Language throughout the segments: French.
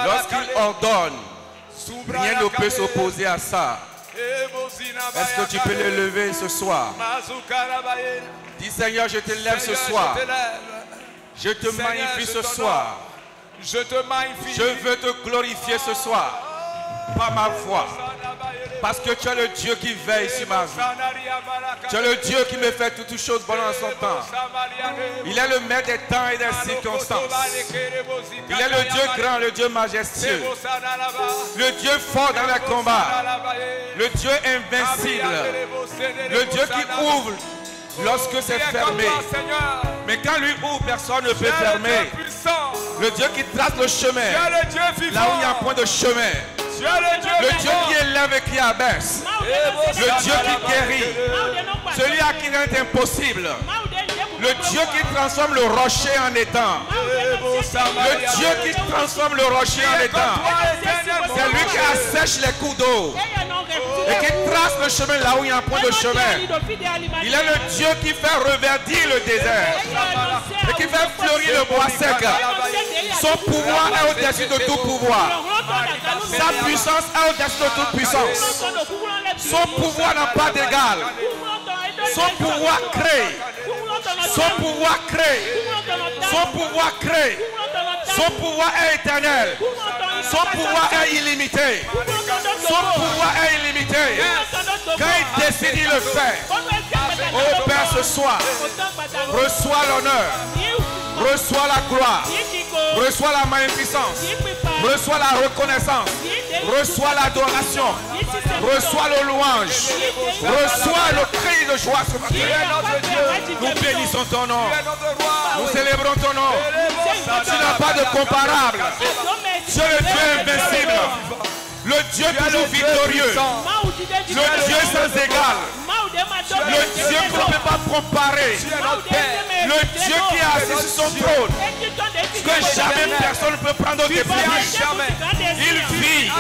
Lorsqu'il ordonne, rien ne peut s'opposer à ça. Est-ce que tu peux le lever ce soir? Dis Seigneur, je te lève ce soir. Je te magnifie ce soir. Je veux te glorifier ce soir par ma foi. Parce que tu es le Dieu qui veille sur ma vie. Tu es le Dieu qui me fait toutes choses bonnes en son temps. Il est le maître des temps et des circonstances. Il est le Dieu grand, le Dieu majestueux. Le Dieu fort dans les combats. Le Dieu invincible. Le Dieu qui ouvre lorsque c'est fermé. Mais quand lui ouvre, personne ne peut fermer. Le Dieu qui trace le chemin. Là où il y a un point de chemin. Le Dieu qui élève et qui abaisse. Le Dieu qui guérit. Celui à qui rien n'est impossible. Le Dieu qui transforme le rocher en étang. Le Dieu qui transforme le rocher en étang. C'est lui qui assèche les coups d'eau. Et qui trace le chemin là où il y a un point de chemin. Il est le Dieu qui fait reverdir le désert. Et qui fait fleurir le bois sec. Son pouvoir est au-dessus de tout pouvoir. Sa puissance est au-dessus de toute puissance. Son pouvoir n'a pas d'égal. Son pouvoir crée. Son pouvoir crée. Son pouvoir crée. Son pouvoir est éternel. Son pouvoir est illimité. Son pouvoir est illimité. Quand il décide, il le fait. Oh Père, ce soir, reçois l'honneur. Reçois la gloire. Reçois la magnificence. Reçois la reconnaissance. Reçois l'adoration. Reçois le louange. Reçois le cri de joie ce matin. Nous bénissons ton nom. Nous célébrons ton nom. Tu n'as pas de comparable. Tu es le Dieu invincible. Le Dieu toujours victorieux. Le Dieu sans égal. Le Dieu qu'on ne peut pas comparer. Le Dieu qui est assis sur son trône. Que jamais personne ne peut prendre tes places. Il vit.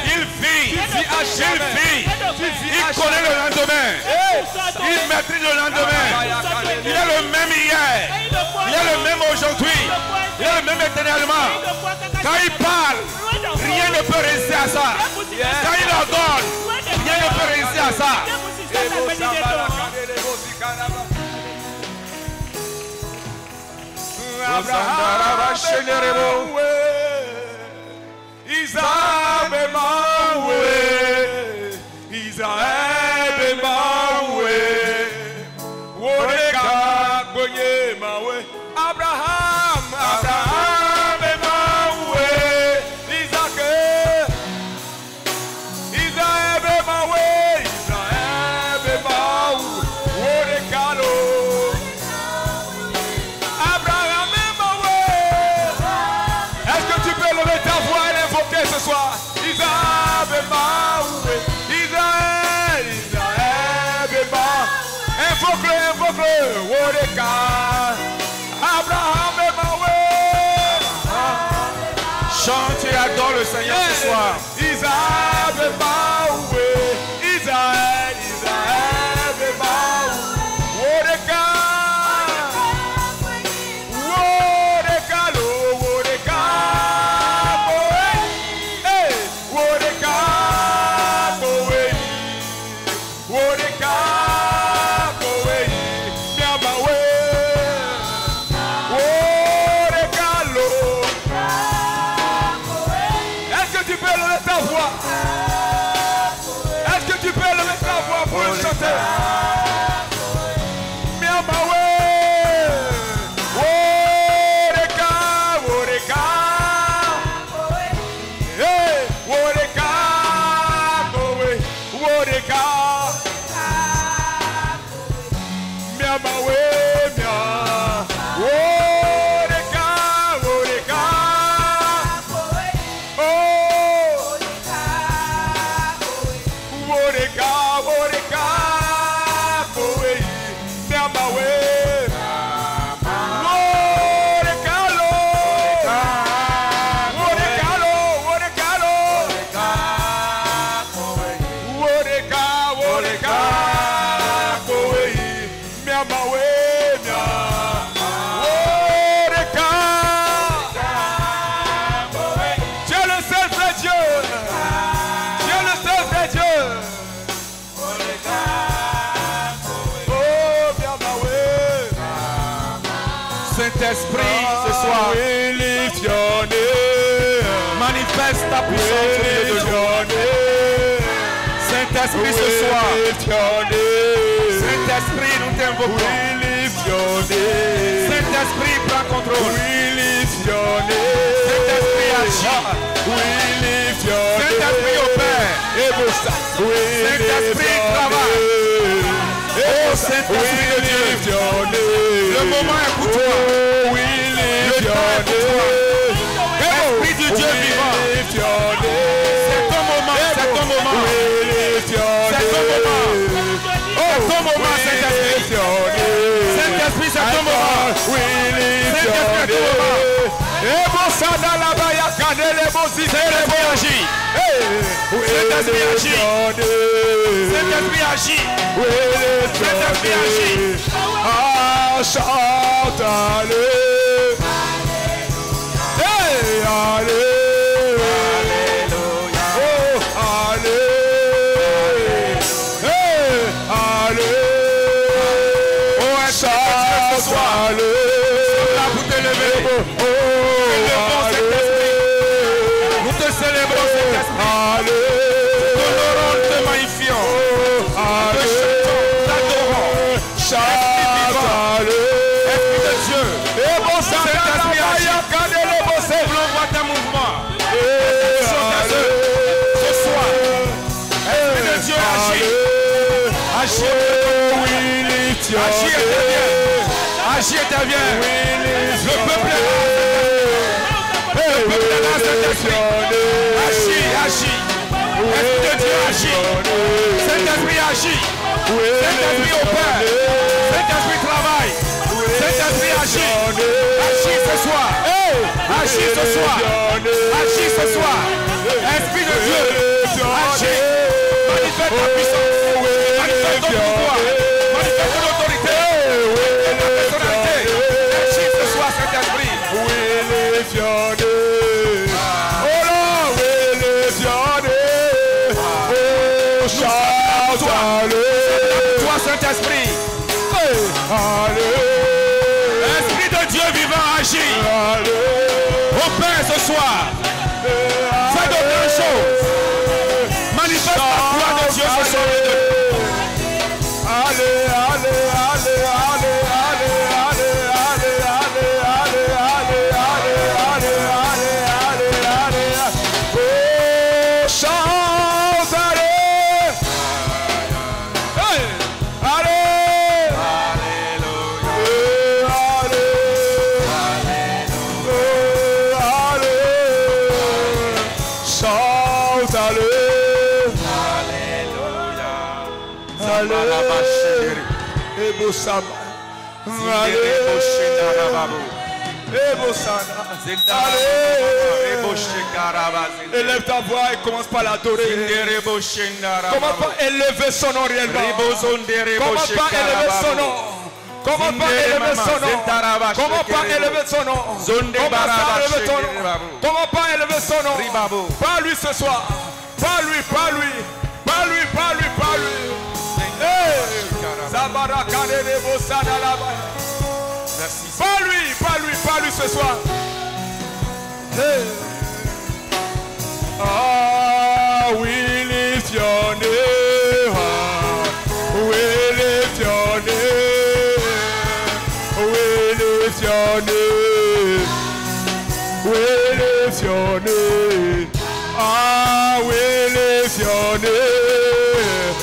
Il vit. Il vit. Il connaît le lendemain. Il maîtrise le lendemain. Il est le même hier. Il est le même aujourd'hui. Il est le même éternellement. Quand il parle, rien ne peut résister à ça. Quand il ordonne, rien ne peut résister à ça. Chante et adore le Seigneur ce soir. Saint-Esprit, ce soir, We lift your name. manifeste ta puissance au milieu de nous. Saint-Esprit, ce soir, Saint-Esprit, nous t'invoquons. Saint-Esprit, prends contrôle. Saint-Esprit, agis. Saint-Esprit, opère. Saint-Esprit, travaille. Oh, Saint-Esprit de Dieu, le moment est pour toi. Le temps est pour toi. Esprit du Dieu vivant, c'est ton moment, c'est ton moment. C'est ton moment. Oh, ton moment, Saint-Esprit. Saint-Esprit, c'est ton moment. Saint-Esprit, c'est ton moment. Saint-Esprit agit. Saint-Esprit agit. Saint-Esprit agit. Saint-Esprit agit. Chante, allez. Hey, allez. Alléluia. Oh, allez. Hey, allez. Oh, chante, allez. Là pour te lever. Nous te célébrons, Saint-Esprit. Nous t'honorons, nous te magnifions. Nous te chantons, t'adorons. Esprit de Dieu. Saint-Esprit agit. Nous voulons voir ta mouvement. Ce soir. Esprit de Dieu agit. Agis et intervient. Agis et intervient. Le peuple est là. Le peuple est là, Saint-Esprit. Agis, agis. Esprit de Dieu agit. Saint-Esprit agit. Saint-Esprit opère. Saint-Esprit travaille. Saint-Esprit agit. Agis ce soir. Agis ce soir. Agis ce soir. Esprit de Dieu. Agis. Manifeste ta puissance. Manifeste ton pouvoir. Manifeste ton autorité. Ta personnalité. Agis ce soir, Saint-Esprit. Toi, Saint-Esprit. Esprit de Dieu vivant agit. Opère ce soir. Fais de grandes choses. Manifeste la gloire de Dieu ce soir. Élève ta voix et commence par l'adorer. Comment pas élever son nom réellement? Comment pas élever son nom? Comment pas élever son nom? Comment pas élever son nom? Comment pas élever son nom? Pas lui ce soir. Pas lui, pas lui. Pas lui, pas lui, pas lui. Pas lui, pas lui, pas lui ce soir. Ah, we lift your name. We lift your name. We lift your name. We lift your name. Ah, we lift your name.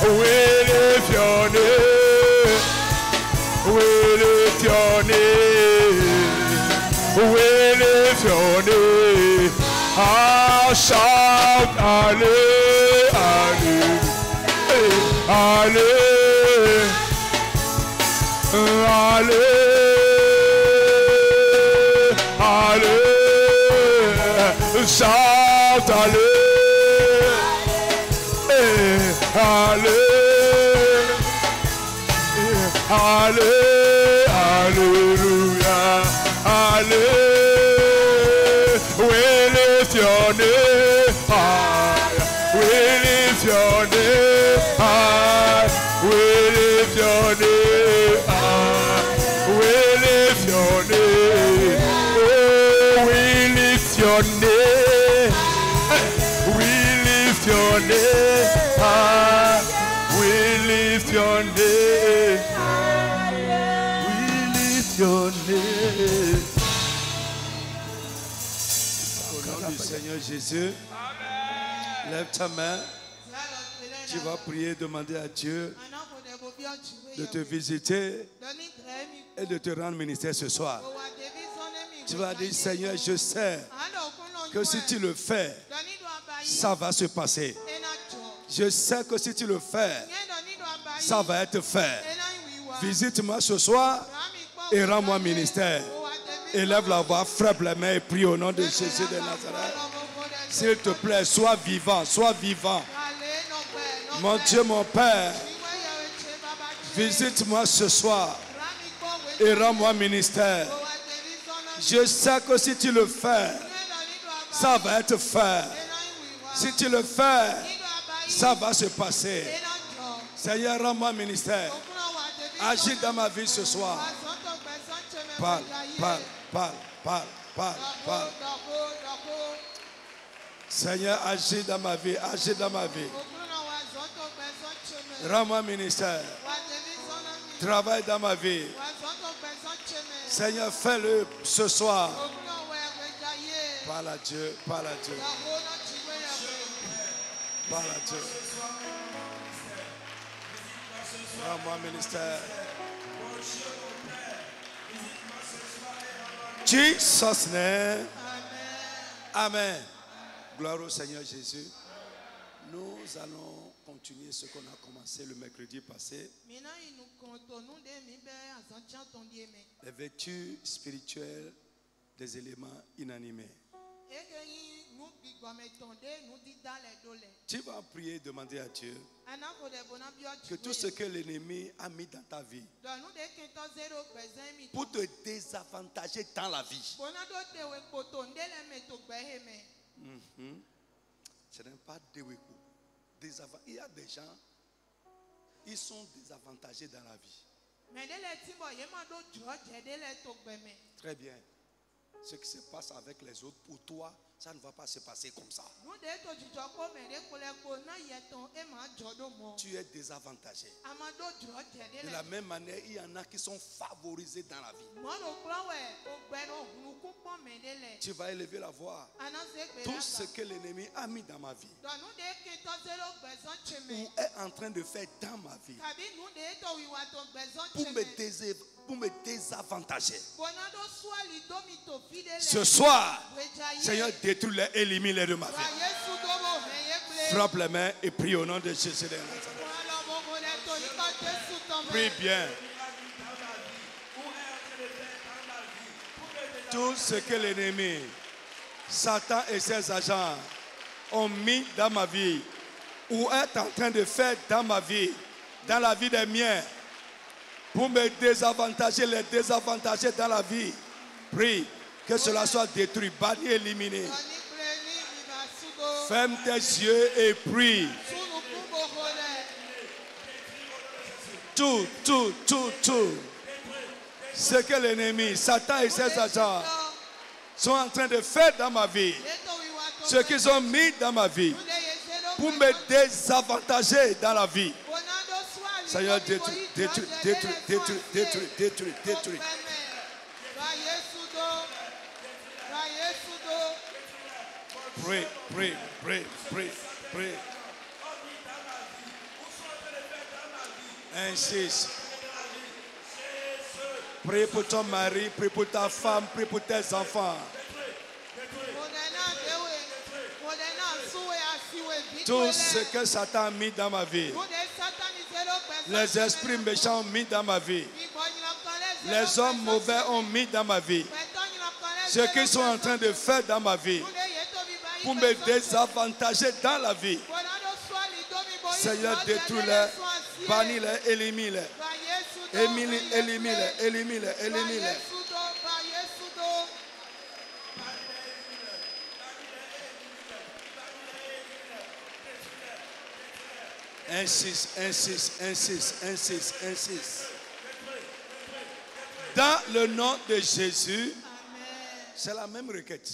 We lift your name. We lift your name. We lift your name. Ah, shout, allez, allez, allez, allez, allez, shout, allez, allez, allez, alléluia, allez. We lift your name high. We lift your name high. We lift your name high. We lift your name. your name. We lift your name. We lift your name. We lift your name. Au nom du Seigneur Jésus, lève ta main. Tu vas prier, demander à Dieu de te visiter et de te rendre ministère ce soir. Tu vas dire, Seigneur, je sais que si tu le fais, ça va se passer. Je sais que si tu le fais, ça va être fait. Visite-moi ce soir et rends-moi ministère. Élève la voix, frappe les mains et prie au nom de Jésus de Nazareth. S'il te plaît, sois vivant, sois vivant. Mon Dieu, mon Père, visite-moi ce soir et rends-moi ministère. Je sais que si tu le fais, ça va être fait. Si tu le fais, ça va se passer. Seigneur, rends-moi ministère. Agis dans ma vie ce soir. Parle, parle, parle, parle, parle, parle. Seigneur, agis dans ma vie, agis dans ma vie. Rends-moi ministère. Travaille dans ma vie. Seigneur, fais-le ce soir. Parle à Dieu, parle à Dieu. Parle à Dieu. Rends-moi ministère. Jesus name. Amen. Gloire au Seigneur Jésus. Nous allons continuer ce qu'on a commencé le mercredi passé. Les vertus spirituelles des éléments inanimés. Tu vas prier et demander à Dieu que tout ce que l'ennemi a mis dans ta vie pour te désavantager dans la vie. Ce n'est pas Deweko. Il y a des gens, ils sont désavantagés dans la vie. Très bien. Ce qui se passe avec les autres, pour toi, ça ne va pas se passer comme ça. Tu es désavantagé. De la même manière, il y en a qui sont favorisés dans la vie. Tu vas élever la voix. Tout ce que l'ennemi a mis dans ma vie, ou est en train de faire dans ma vie, pour me désavantager. Ce soir, Seigneur, détruis-les, élimine-les de ma vie. Frappe les mains et prie au nom de Jésus de Nazareth. Prie bien. Tout ce que l'ennemi, Satan et ses agents ont mis dans ma vie, ou est en train de faire dans ma vie, dans la vie des miens, pour me désavantager, les désavantager dans la vie. Prie que cela soit détruit, banni, éliminé. Ferme tes yeux et prie. Tout. Ce que l'ennemi, Satan et ses agents sont en train de faire dans ma vie, ce qu'ils ont mis dans ma vie, pour me désavantager dans la vie. Seigneur, détruis. Prie. Insiste. Prie pour ton mari, prie pour ta femme, prie pour tes enfants. Tout ce que Satan a mis dans ma vie, les esprits méchants ont mis dans ma vie, les hommes mauvais ont mis dans ma vie, ce qu'ils sont en train de faire dans ma vie, pour me désavantager dans la vie. Seigneur, détruis-les, bannis-les, élimine-les. Élimine-les. Insiste. Dans le nom de Jésus, c'est la même requête.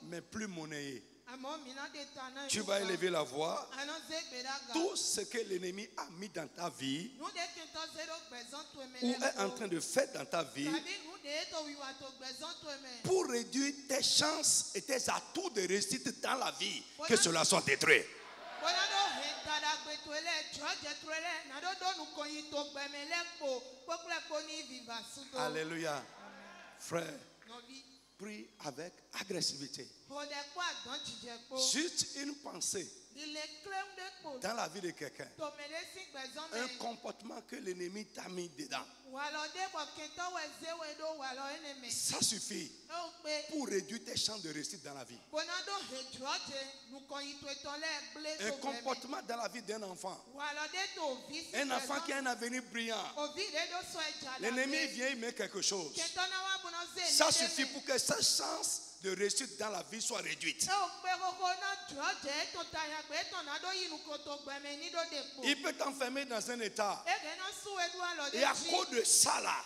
mais plus monnayé. Tu vas élever la voix. Tout ce que l'ennemi a mis dans ta vie ou est en train de faire dans ta vie pour réduire tes chances et tes atouts de réussite dans la vie, que cela soit détruit. Alléluia. Frère, prie avec agressivité. Juste une pensée dans la vie de quelqu'un, un comportement que l'ennemi t'a mis dedans, ça suffit pour réduire tes chances de réussite dans la vie. Un comportement dans la vie d'un enfant, un enfant qui a un avenir brillant, l'ennemi vient y mettre quelque chose, ça suffit pour que sa chance de réussite dans la vie soit réduite. Il peut t'enfermer dans un état. Et à cause de ça là,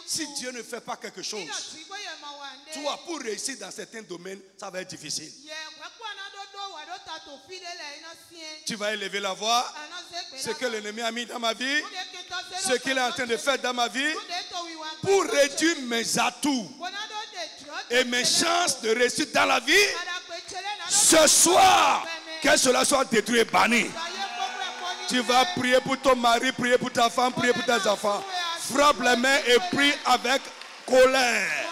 si Dieu ne fait pas quelque chose, toi pour réussir dans certains domaines, ça va être difficile. Tu vas élever la voix. Ce que l'ennemi a mis dans ma vie, ce qu'il est en train de faire dans ma vie, pour réduire mes atouts et mes chances de réussite dans la vie, ce soir, que cela soit détruit et banni. Tu vas prier pour ton mari, prier pour ta femme, prier pour tes enfants. Frappe les mains et prie avec colère.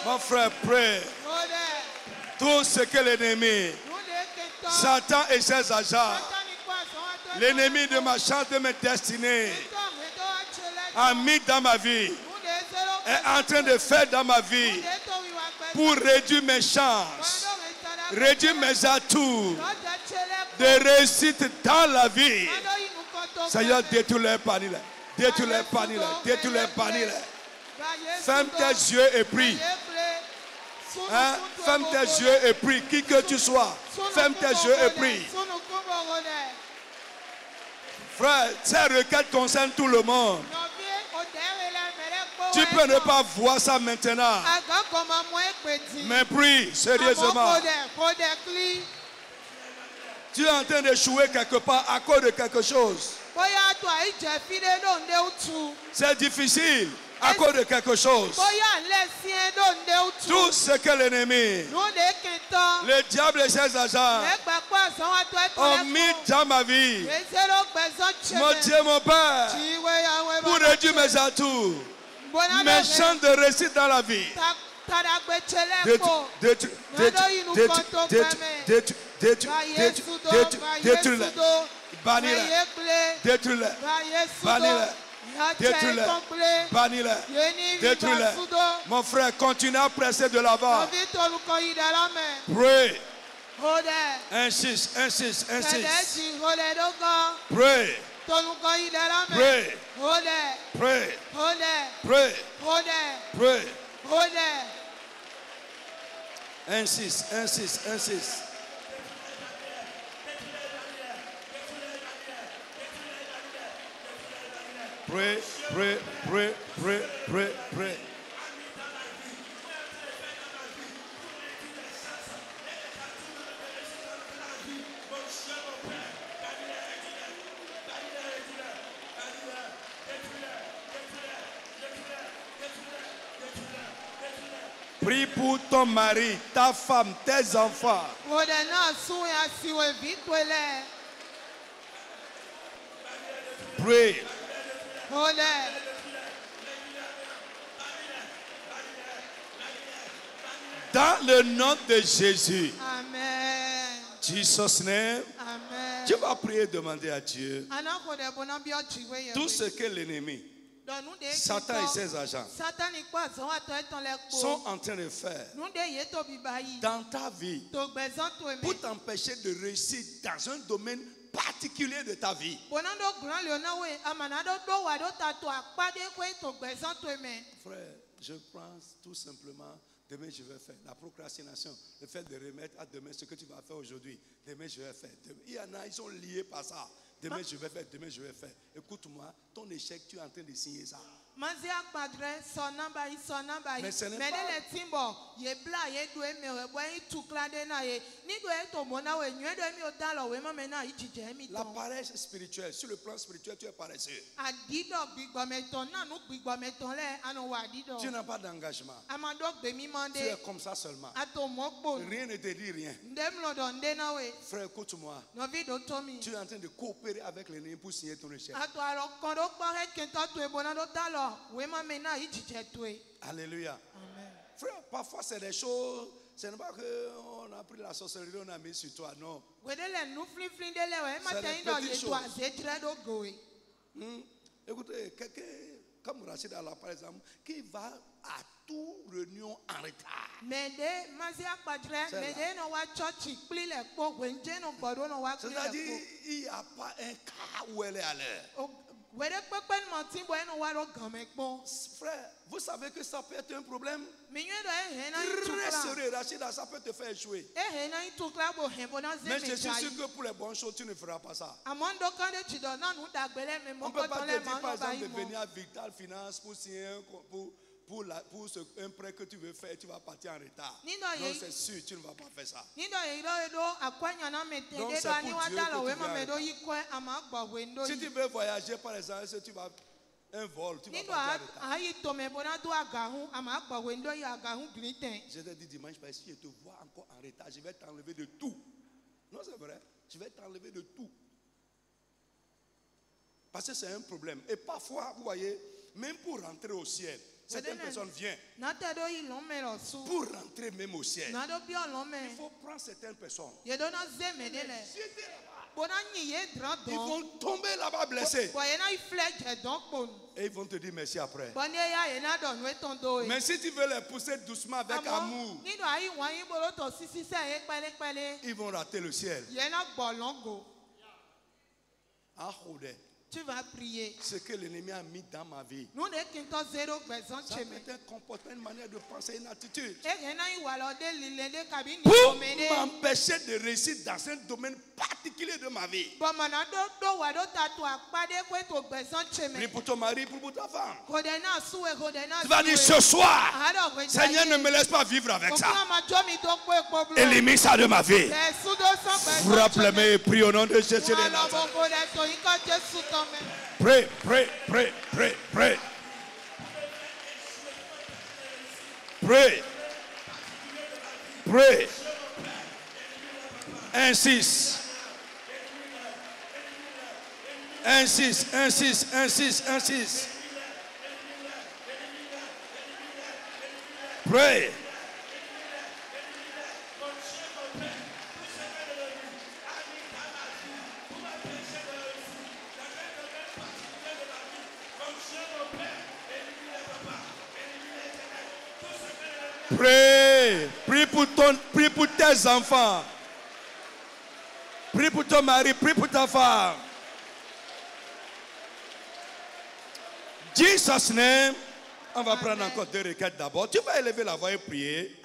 Mon frère, prie. Tout ce que l'ennemi, Satan et ses agents, l'ennemi de ma chance, de mes destinées, a mis dans ma vie, est en train de faire dans ma vie pour réduire mes chances, réduire mes atouts de réussite dans la vie. Seigneur, détruis-les, bannis-les. Détruis-les, bannis-les. Détruis-les, bannis-les. Ferme tes yeux et prie. Hein? Ferme tes yeux et prie. Qui que tu sois, ferme tes yeux et prie. Frère, ces requêtes concernent tout le monde. Tu peux ne pas voir ça maintenant, mais prie sérieusement. Tu es en train d'échouer quelque part à cause de quelque chose. C'est difficile à cause de quelque chose. Tout ce que l'ennemi, le diable et ses agents ont mis dans ma vie, mon Dieu, mon Père, pour réduire mes atouts, mes chances de réussite dans la vie. Détruis-les. Bannis-les. Détruis-les. Bannis-les. Détruis-les. Bannis-les. Détruis-les. Mon frère, continue à presser de l'avant. Pray. Insiste, insiste, insiste. Pray. Pray. Pray. Pray. Pray. Insiste, insiste, insiste. Pray, pray, pray, pray, pray, pray. Prie pour ton mari, ta femme, tes enfants. Pray. Dans le nom de Jésus. Amen. Jesus name. Amen. Tu vas prier, demander à Dieu tout ce que l'ennemi, Satan et ses agents, sont en train de faire dans ta vie pour t'empêcher de réussir dans un domaine particulier de ta vie. Frère, je pense tout simplement, demain je vais faire. La procrastination, le fait de remettre à demain ce que tu vas faire aujourd'hui. Demain je vais faire. Il y en a, ils sont liés par ça. Demain je vais faire, demain je vais faire. Écoute-moi, ton échec, tu es en train de signer ça. Mais ce n'est pas... La paresse spirituelle, sur le plan spirituel, tu es paresseux. Tu n'as pas d'engagement. Tu es comme ça seulement. Rien ne te dit rien. Frère, écoute-moi. Tu es en train de coopérer avec l'ennemi pour signer ton échec. Alléluia. Amen. Frère, parfois c'est des choses, ce n'est pas qu'on a pris la sorcellerie, on a mis sur toi, non. C'est des petites choses. Écoutez, quelqu'un comme Rachid Allah par exemple, qui va à toute réunion en retard. C'est-à-dire, il n'y a pas un cas où elle est à l'heure. Frère, vous savez que ça peut être un problème. Très sérieux, Rachida, ça peut te faire échouer. Mais je suis sûr que pour les bonnes choses, tu ne feras pas ça. On ne peut pas te dire par exemple de venir à Vital Finance pour signer pour un prêt que tu veux faire et tu vas partir en retard. Non, c'est sûr, tu ne vas pas faire ça. Donc c'est pour Dieu que tu si tu veux voyager par exemple, si tu vas un vol, tu vas partir en retard. Je t'ai dit dimanche, si je te vois encore en retard, je vais t'enlever de tout. Non, c'est vrai, je vais t'enlever de tout. Parce que c'est un problème. Et parfois, vous voyez, même pour rentrer au ciel, certaines personnes viennent. Pour rentrer même au ciel, il faut prendre certaines personnes. Ils vont tomber là-bas blessés. Et ils vont te dire merci après. Mais si tu veux les pousser doucement avec amour, ils vont rater le ciel. Tu vas prier. Ce que l'ennemi a mis dans ma vie, ça peut être un comportement, une manière de penser, une attitude. Pour m'empêcher de réussir dans un domaine particulier de ma vie. Prie pour ton mari, prie pour ta femme. Tu vas dire ce soir, Seigneur, ne me laisse pas vivre avec ça. Élimine ça de ma vie. Frappe-les mains et prie au nom de Jésus. Pray, pray, pray, pray, pray. Pray. Pray. Insiste. Insiste, insiste, insiste, insiste. Pray. Prie, prie pour tes enfants. Prie pour ton mari, prie pour ta femme. Jesus' name. On va prendre encore 2 requêtes d'abord. Tu vas élever la voix et prier.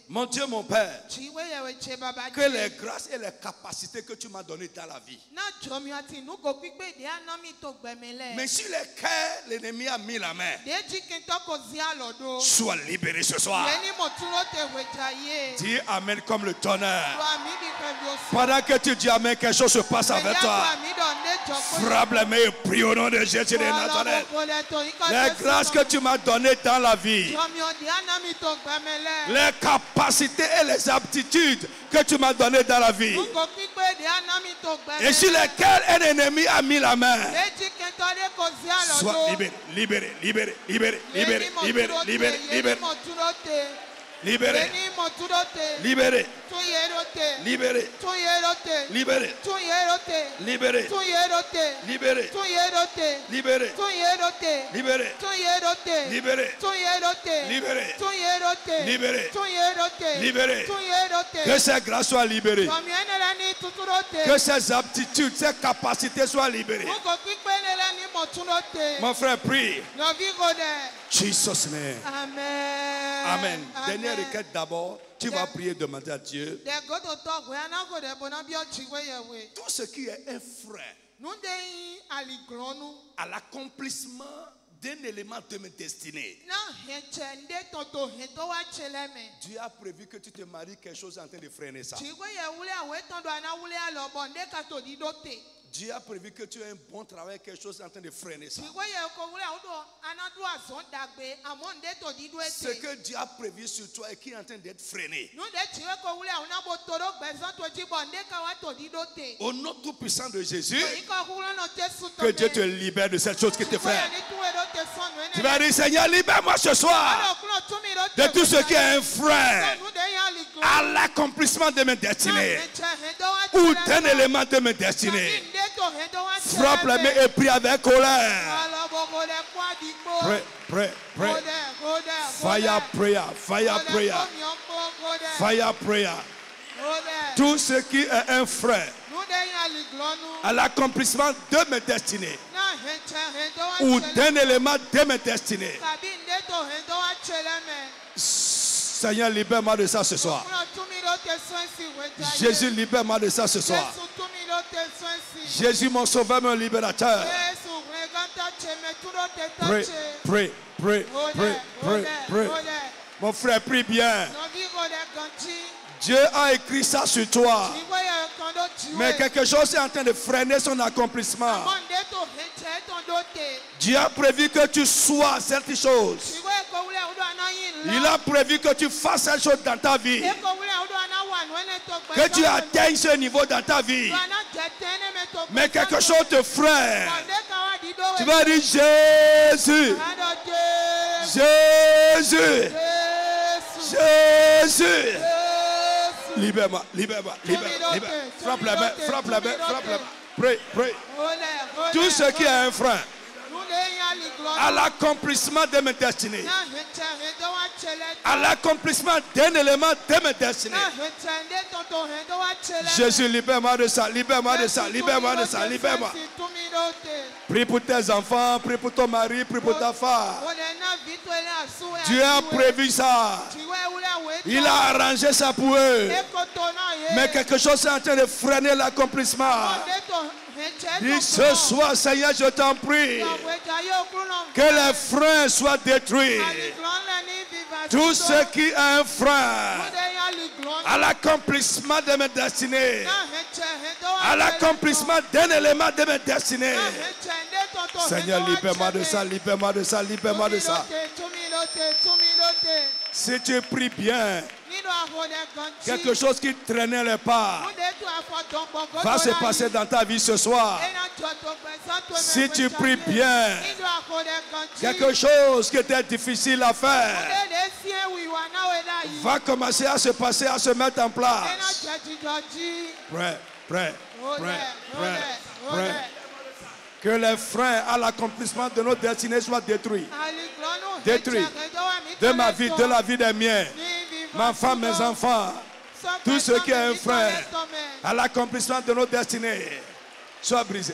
Mon Dieu, mon Père, que les grâces et les capacités que tu m'as données dans la vie, mais sur lesquelles l'ennemi a mis la main, sois libéré ce soir. Dis Amen comme le tonnerre. Pendant que tu dis Amen, quelque chose se passe avec toi. Frappe les mains et prie au nom de Jésus de Nazareth. Les grâces que tu m'as données dans la vie, les capacités et les aptitudes que tu m'as données dans la vie, et sur lesquelles un ennemi a mis la main, sois libéré, libéré, libéré, libéré, libéré, libéré, libéré, libéré. Libéré. Libéré. Libéré. Libéré. Libéré. Libéré. Libéré. Libéré. Libéré. Libéré. Libéré. Que ces grâces soient libérées. Que ces aptitudes, ces capacités soient libérées. Mon frère, prie. Jesus' name. Amen. Amen. Dernière requête d'abord. Tu vas prier, demander à Dieu. Tout ce qui est un frère à l'accomplissement d'un élément de ma destinée. Dieu a prévu que tu te maries, quelque chose est en train de freiner ça. Dieu a prévu que tu aies un bon travail, quelque chose est en train de freiner ça. Ce que Dieu a prévu sur toi et qui est en train d'être freiné. Au nom tout puissant de Jésus, que Dieu te libère de cette chose qui te freine. Tu vas dire, Seigneur, libère-moi ce soir de tout ce qui est un frein à l'accomplissement de mes destinées ou d'un élément de mes destinées. Frappe la main et prie avec colère. Pray. Fire prayer. Fire prayer. Tout ce qui est un frein à l'accomplissement de mes destinées ou d'un élément de mes destinées. Seigneur, libère-moi de ça ce soir. Jésus, libère-moi de ça ce soir. Jésus, mon sauveur, mon libérateur. Pray. Mon frère, prie bien. Dieu a écrit ça sur toi. Mais quelque chose est en train de freiner son accomplissement. Dieu a prévu que tu sois certaines choses. Il a prévu que tu fasses cette chose dans ta vie. Que tu atteignes ce niveau dans ta vie. Mais quelque chose te freine. Tu vas dire Jésus. Libère-moi. Frappe la main. Pray. Tout ce qui est un frein à l'accomplissement de mes destinées, à l'accomplissement d'un élément de mes destinées. Jésus, libère-moi de ça. Prie pour tes enfants, prie pour ton mari, prie pour ta femme. Dieu a prévu ça. Il a arrangé ça pour eux. Mais quelque chose est en train de freiner l'accomplissement. Dis ce soir, Seigneur, je t'en prie, que les freins soient détruits. Tout ce qui est un frein à l'accomplissement de mes destinées, à l'accomplissement d'un élément de mes destinées. Seigneur, libère-moi de ça. Si tu pries bien, quelque chose qui traînait les pas va se passer dans ta vie ce soir. Si tu pries bien, quelque chose qui était difficile à faire va commencer à se passer, à se mettre en place. Pray. Que les freins à l'accomplissement de nos destinées soient détruits. De ma vie, de la vie des miens, ma femme, mes enfants, tout ce qui est un frein à l'accomplissement de nos destinées soit brisé.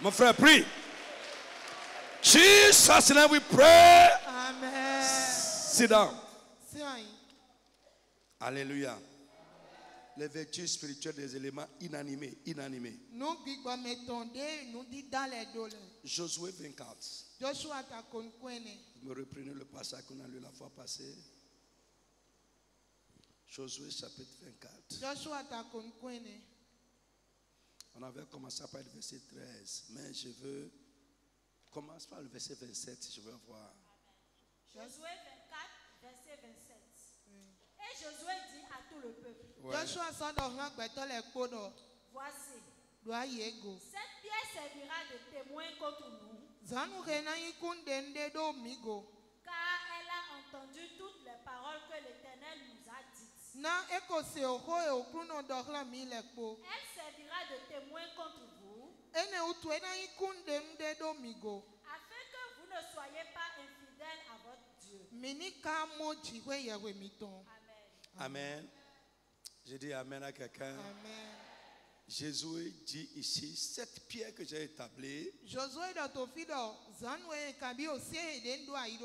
Mon frère, prie. Jesus' name we pray. Amen. Sit down. Alléluia. Les vertus spirituelles des éléments inanimés. Josué 24. Vous me reprenez le passage qu'on a lu la fois passée. Josué chapitre 24. On avait commencé par le verset 13, mais je veux commencer par le verset 27, je veux voir. Josué 24, verset 27. Et Josué dit à tout le peuple. Voici. Cette pierre servira de témoin contre nous. Car elle a entendu toutes les paroles que l'Éternel nous a dites. Elle servira de témoin contre vous. Afin que vous ne soyez pas infidèles à votre Dieu. Amen. Je dis amen à quelqu'un. Amen. Jésus dit ici, cette pierre que j'ai établie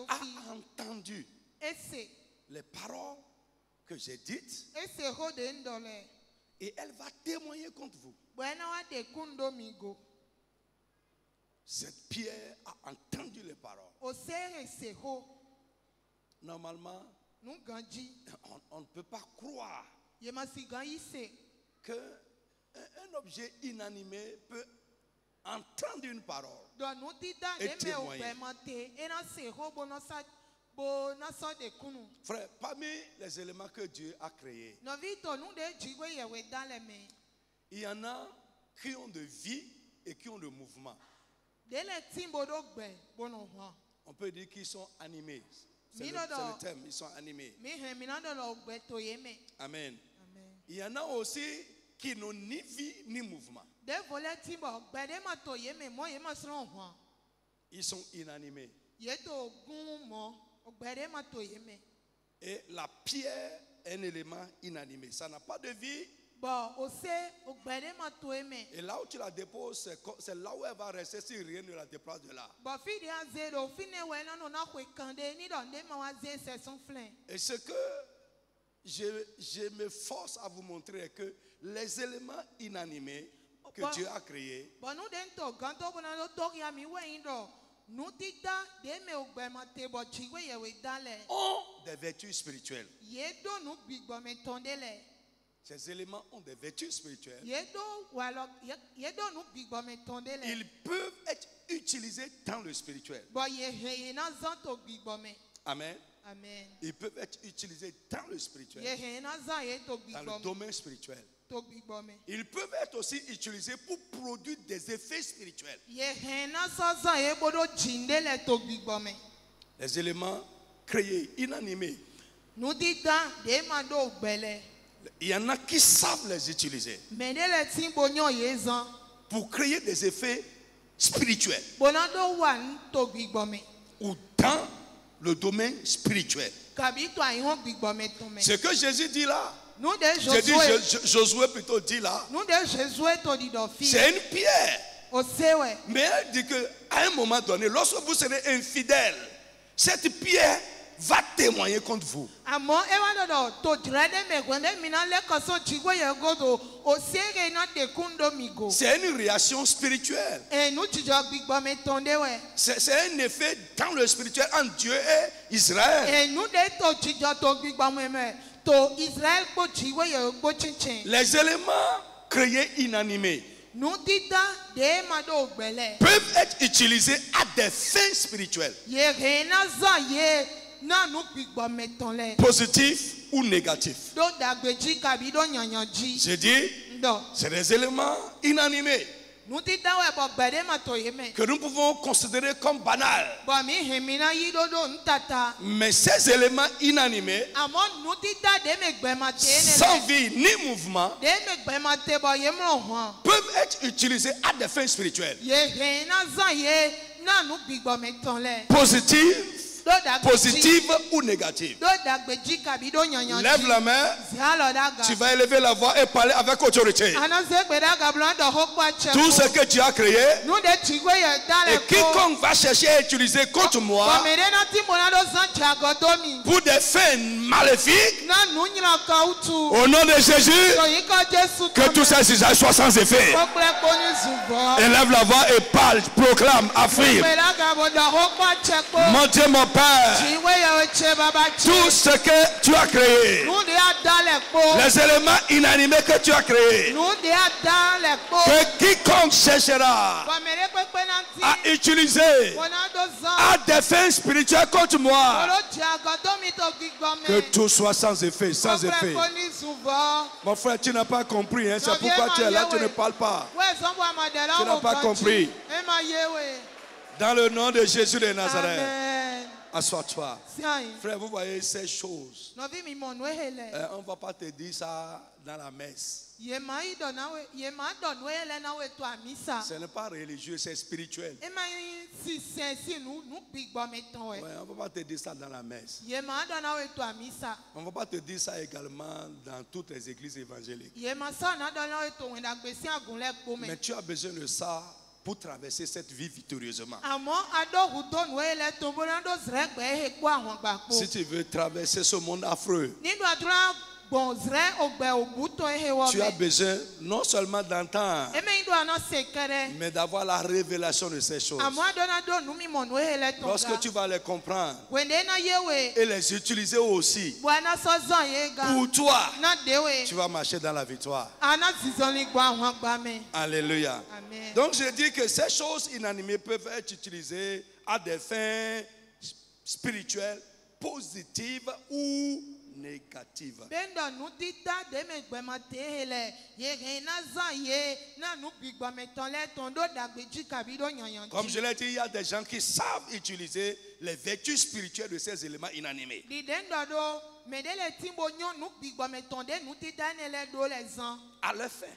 a entendu les paroles que j'ai dites Et elle va témoigner contre vous. Cette pierre a entendu les paroles. Normalement, on ne peut pas croire qu'un objet inanimé peut entendre une parole et témoigner. Frère, parmi les éléments que Dieu a créés, il y en a qui ont de vie et qui ont de mouvement. On peut dire qu'ils sont animés. C'est le thème, ils sont animés. Amen. Il y en a aussi qui n'ont ni vie ni mouvement. Ils sont inanimés. Et la pierre est un élément inanimé. Ça n'a pas de vie. Et là où tu la déposes, c'est là où elle va rester si rien ne la déplace de là. Et ce que je me force à vous montrer est que les éléments inanimés que Dieu a créés ont des vertus spirituelles. Ces éléments ont des vertus spirituelles. Ils peuvent être utilisés dans le spirituel. Amen. Ils peuvent être utilisés dans le spirituel, dans le domaine spirituel. Ils peuvent être aussi utilisés pour produire des effets spirituels. Les éléments créés, inanimés, il y en a qui savent les utiliser pour créer des effets spirituels ou dans le domaine spirituel. Ce que Jésus dit là, Josué plutôt dit là, c'est une pierre. Mais elle dit qu'à un moment donné, lorsque vous serez infidèle, cette pierre va témoigner contre vous. C'est une réaction spirituelle. C'est un effet dans le spirituel entre Dieu et Israël. Les éléments créés inanimés peuvent être utilisés à des fins spirituelles, positifs ou négatifs. J'ai dit, c'est des éléments inanimés que nous pouvons considérer comme banals. Mais ces éléments inanimés, sans vie ni mouvement, peuvent être utilisés à des fins spirituelles, positive ou négative. Lève la main. Tu vas élever la voix et parler avec autorité. Tout ce que tu as créé et quiconque va chercher à utiliser contre moi pour des fins maléfiques, au nom de Jésus, que tout ça soit sans effet. Élève la voix et parle, proclame, affirme. Mon Dieu, mon Père, tout ce que tu as créé, les éléments inanimés que tu as créés, que quiconque cherchera à utiliser à des fins spirituelles contre moi, que tout soit sans effet, sans effet. Mon frère, tu n'as pas compris, hein? C'est pourquoi tu es là, tu ne parles pas. Tu n'as pas compris. Dans le nom de Jésus de Nazareth. Assois-toi. Frère, vous voyez ces choses. On ne va pas te dire ça dans la messe. Ce n'est pas religieux, c'est spirituel. Ouais, on ne va pas te dire ça dans la messe. On ne va pas te dire ça également dans toutes les églises évangéliques. Mais tu as besoin de ça pour traverser cette vie victorieusement. Si tu veux traverser ce monde affreux, Tu as besoin non seulement d'entendre, mais d'avoir la révélation de ces choses. Lorsque tu vas les comprendre et les utiliser aussi pour toi, tu vas marcher dans la victoire. Alléluia. Amen. Donc je dis que ces choses inanimées peuvent être utilisées à des fins spirituelles, positives ou négatives. Comme je l'ai dit, il y a des gens qui savent utiliser les vertus spirituelles de ces éléments inanimés. À leur fin.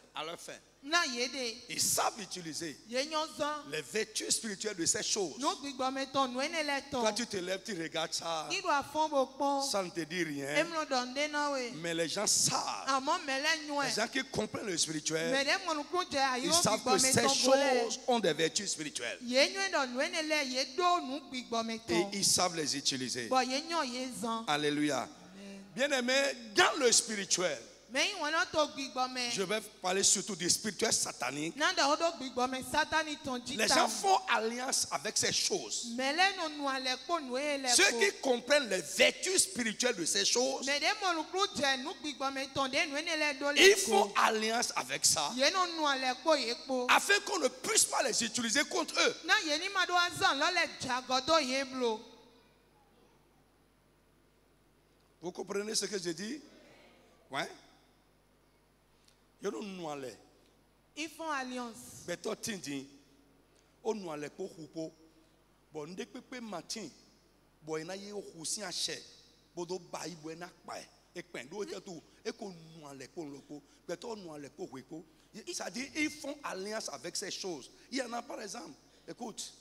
Ils savent utiliser les vertus spirituelles de ces choses. Quand tu te lèves, tu regardes ça, ça ne te dit rien. Mais les gens savent. Les gens qui comprennent le spirituel, ils savent que ces choses ont des vertus spirituelles. Et ils savent les utiliser. Alléluia. Bien-aimé, dans le spirituel, je vais parler surtout du spirituel satanique. Les gens font alliance avec ces choses. Ceux qui comprennent les vertus spirituelles de ces choses, ils font alliance avec ça afin qu'on ne puisse pas les utiliser contre eux. Vous comprenez ce que je dis? Ouais. Ils font alliance. C'est-à-dire, ils font alliance avec ces choses. Il y en a par exemple, écoute.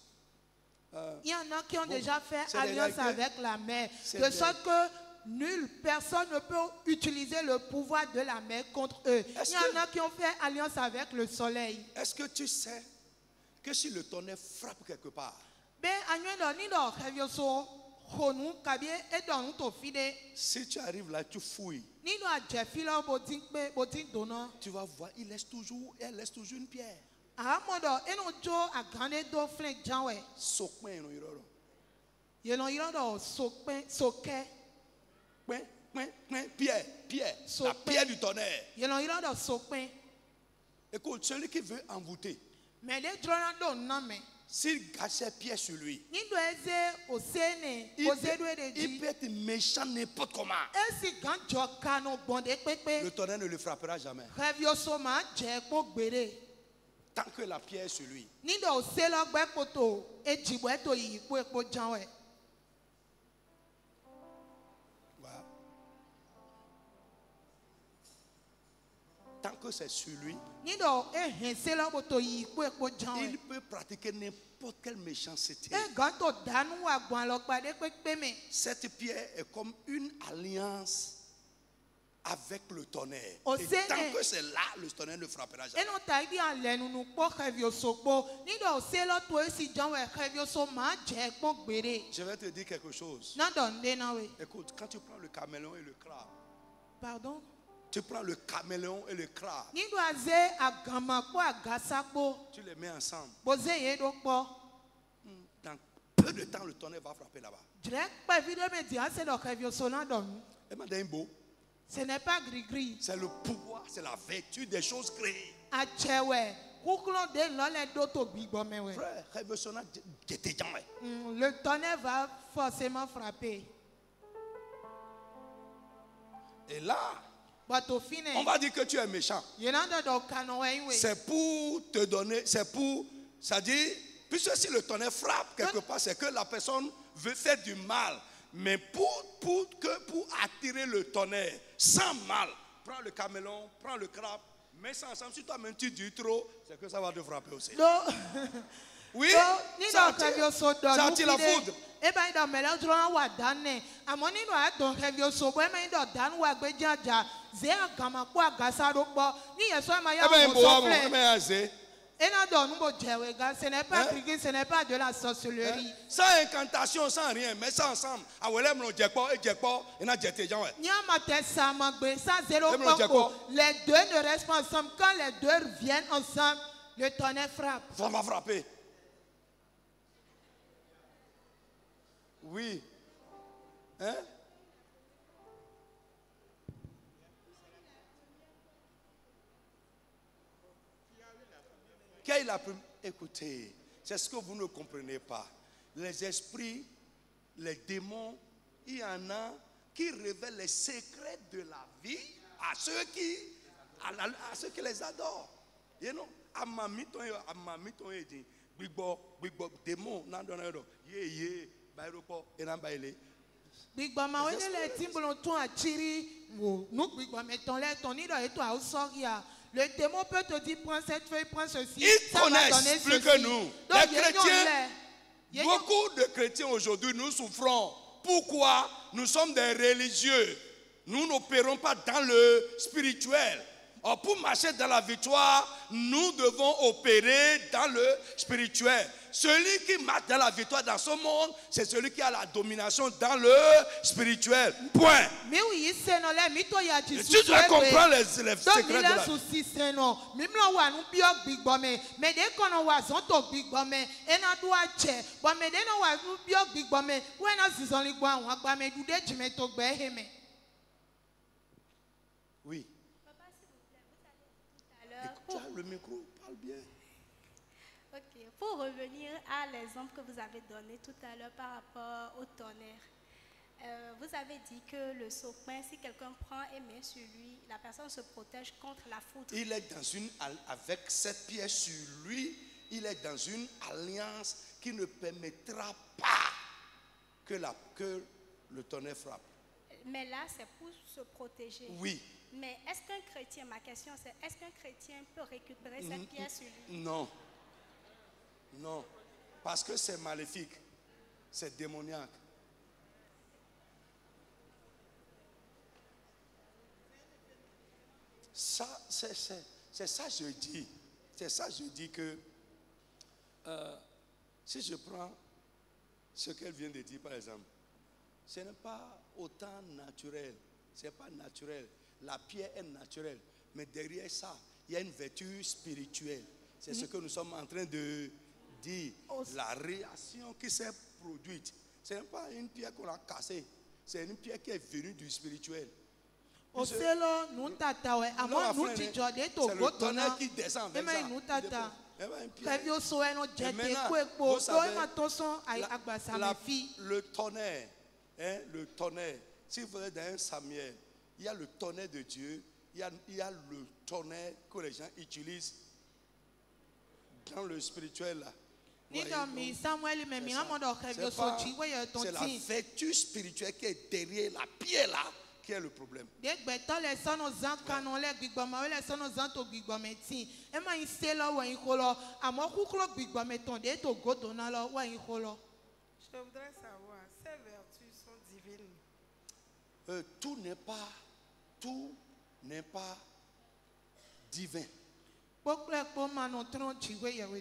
Il y en a qui ont déjà fait alliance avec la mer. De sorte que nulle personne ne peut utiliser le pouvoir de la mer contre eux. Il y en a qui ont fait alliance avec le soleil. Est-ce que tu sais que si le tonnerre frappe quelque part, si tu arrives là, tu fouilles, tu vas voir, elle laisse toujours une pierre. Pierre, la pierre du tonnerre. Écoute, celui qui veut envoûter, s'il gâche ses pieds sur lui, il peut être méchant n'importe comment. Le tonnerre ne le frappera jamais. Tant que la pierre est sur lui. Tant que c'est sur lui, il peut pratiquer n'importe quelle méchanceté. Cette pierre est comme une alliance avec le tonnerre. Et tant que c'est là, le tonnerre ne frappera jamais. Je vais te dire quelque chose. Écoute, quand tu prends le caméléon et le crabe. Pardon? Tu prends le caméléon et le crabe. Tu les mets ensemble. Dans peu de temps, le tonnerre va frapper là-bas. Ce n'est pas gris-gris. C'est le pouvoir, c'est la vertu des choses créées. Frère, le tonnerre va forcément frapper. Et là, on va dire que tu es méchant. C'est pour te donner, c'est-à-dire, puisque si le tonnerre frappe quelque part, c'est que la personne veut faire du mal. Mais pour attirer le tonnerre sans mal, prends le caméléon, prends le crabe, mets ça ensemble. Si toi-même tu dis trop, c'est que ça va te frapper aussi. Oui, ça attire la foudre. Ce n'est pas criquet, ce n'est pas de la sorcellerie. Sans incantation, sans rien, mais ça ensemble. Les deux ne restent pas ensemble. Quand les deux viennent ensemble, le tonnerre frappe. Ça va frapper. Oui. Hein? Quelle est la première? Écoutez, c'est ce que vous ne comprenez pas. Les esprits, les démons, il y en a qui révèlent les secrets de la vie à ceux qui les adorent. You know? Démon, Big Bama, on est les timbrons tout à Chiri. Nous, Big Bama, mettons les tonies et toi, au soria. Le démon peut te dire, prends cette feuille, prends ceci. Ils connaissent plus que nous. Les chrétiens, beaucoup de chrétiens aujourd'hui, nous souffrons. Pourquoi? Nous sommes des religieux. Nous n'opérons pas dans le spirituel. Or, pour marcher dans la victoire, nous devons opérer dans le spirituel. Celui qui marche dans la victoire dans ce monde, c'est celui qui a la domination dans le spirituel. Point. Tu dois comprendre les secrets de la vie. Oui. Tu as le micro, parle bien. Ok, pour revenir à l'exemple que vous avez donné tout à l'heure par rapport au tonnerre, vous avez dit que le sopin, si quelqu'un prend et met sur lui, la personne se protège contre la foudre. Il est avec cette pièce sur lui, il est dans une alliance qui ne permettra pas que le tonnerre frappe. Mais là, c'est pour se protéger. Oui. Mais est-ce qu'un chrétien, ma question c'est, est-ce qu'un chrétien peut récupérer cette pièce sur lui? Non. Non. Parce que c'est maléfique. C'est démoniaque. Ça, c'est ça je dis. C'est ça je dis que si je prends ce qu'elle vient de dire par exemple, ce n'est pas autant naturel. Ce n'est pas naturel. La pierre est naturelle. Mais derrière ça, il y a une vertu spirituelle. C'est ce que nous sommes en train de dire. La réaction qui s'est produite, ce n'est pas une pierre qu'on a cassée. C'est une pierre qui est venue du spirituel. C'est le tonnerre qui descend vers ça. Le tonnerre, si vous êtes dans un Samuel, il y a le tonnerre de Dieu, il y a le tonnerre que les gens utilisent dans le spirituel là. C'est la vertu spirituelle qui est derrière la pierre là qui est le problème. Je voudrais savoir, ces vertus sont divines. Tout n'est pas divin.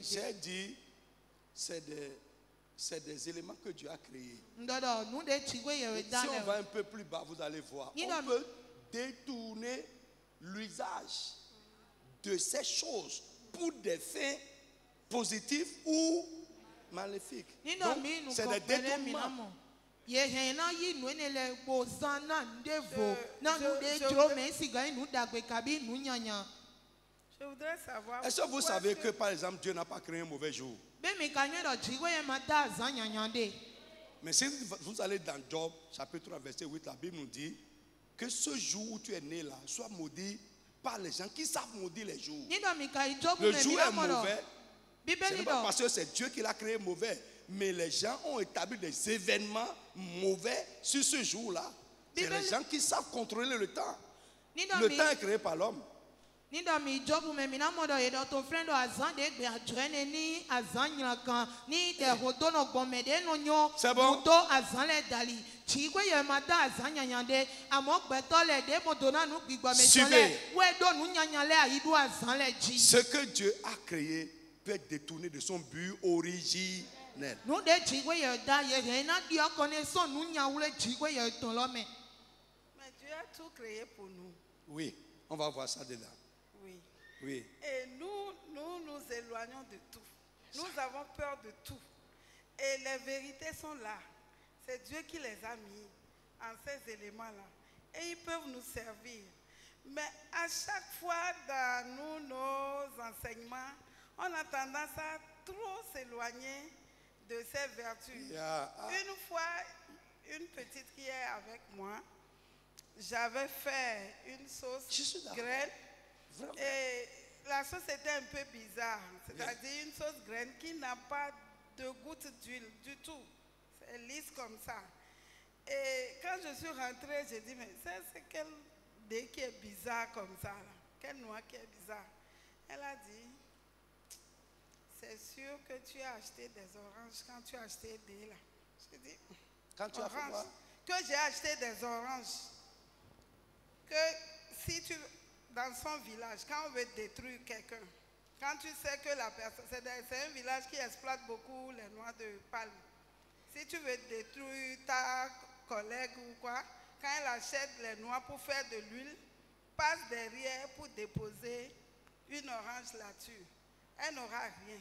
J'ai dit, c'est des éléments que Dieu a créés. Si on va un peu plus bas, vous allez voir. On peut détourner l'usage de ces choses pour des fins positifs ou maléfiques. Donc, c'est des détournements. Je voudrais savoir. Est-ce que vous savez que par exemple Dieu n'a pas créé un mauvais jour? Mais si vous allez dans Job chapitre 3 verset 8, la Bible nous dit que ce jour où tu es né là soit maudit par les gens qui savent maudire les jours. Le jour est mauvais. Ce n'est pas parce que c'est Dieu qui l'a créé mauvais, mais les gens ont établi des événements mauvais sur ce jour-là. C'est les gens qui savent contrôler le temps. Le temps est créé par l'homme. C'est bon. Suivez. Ce que Dieu a créé peut être détourné de son but originel. Mais Dieu a tout créé pour nous. Oui, on va voir ça dedans. Oui. Oui. Et nous nous éloignons de tout. Nous avons peur de tout. Et les vérités sont là. C'est Dieu qui les a mis en ces éléments-là. Et ils peuvent nous servir. Mais à chaque fois dans nos enseignements, on a tendance à trop s'éloigner de ces vertus. Une fois, une petite qui est avec moi, j'avais fait une sauce graine. Et la sauce était un peu bizarre. C'est-à-dire une sauce graine qui n'a pas de goutte d'huile du tout. C'est lisse comme ça. Et quand je suis rentrée, j'ai dit, mais c'est quel dé qui est bizarre comme ça là? Quelle noix qui est bizarre? Elle a dit, c'est sûr que tu as acheté des oranges quand tu as acheté des là. J'ai dit, quand tu as fait quoi? Que j'ai acheté des oranges. Que si tu, dans son village, quand on veut détruire quelqu'un, quand tu sais que la personne, c'est un village qui exploite beaucoup les noix de palme. Si tu veux détruire ta collègue ou quoi, quand elle achète les noix pour faire de l'huile, passe derrière pour déposer une orange là-dessus. Elle n'aura rien.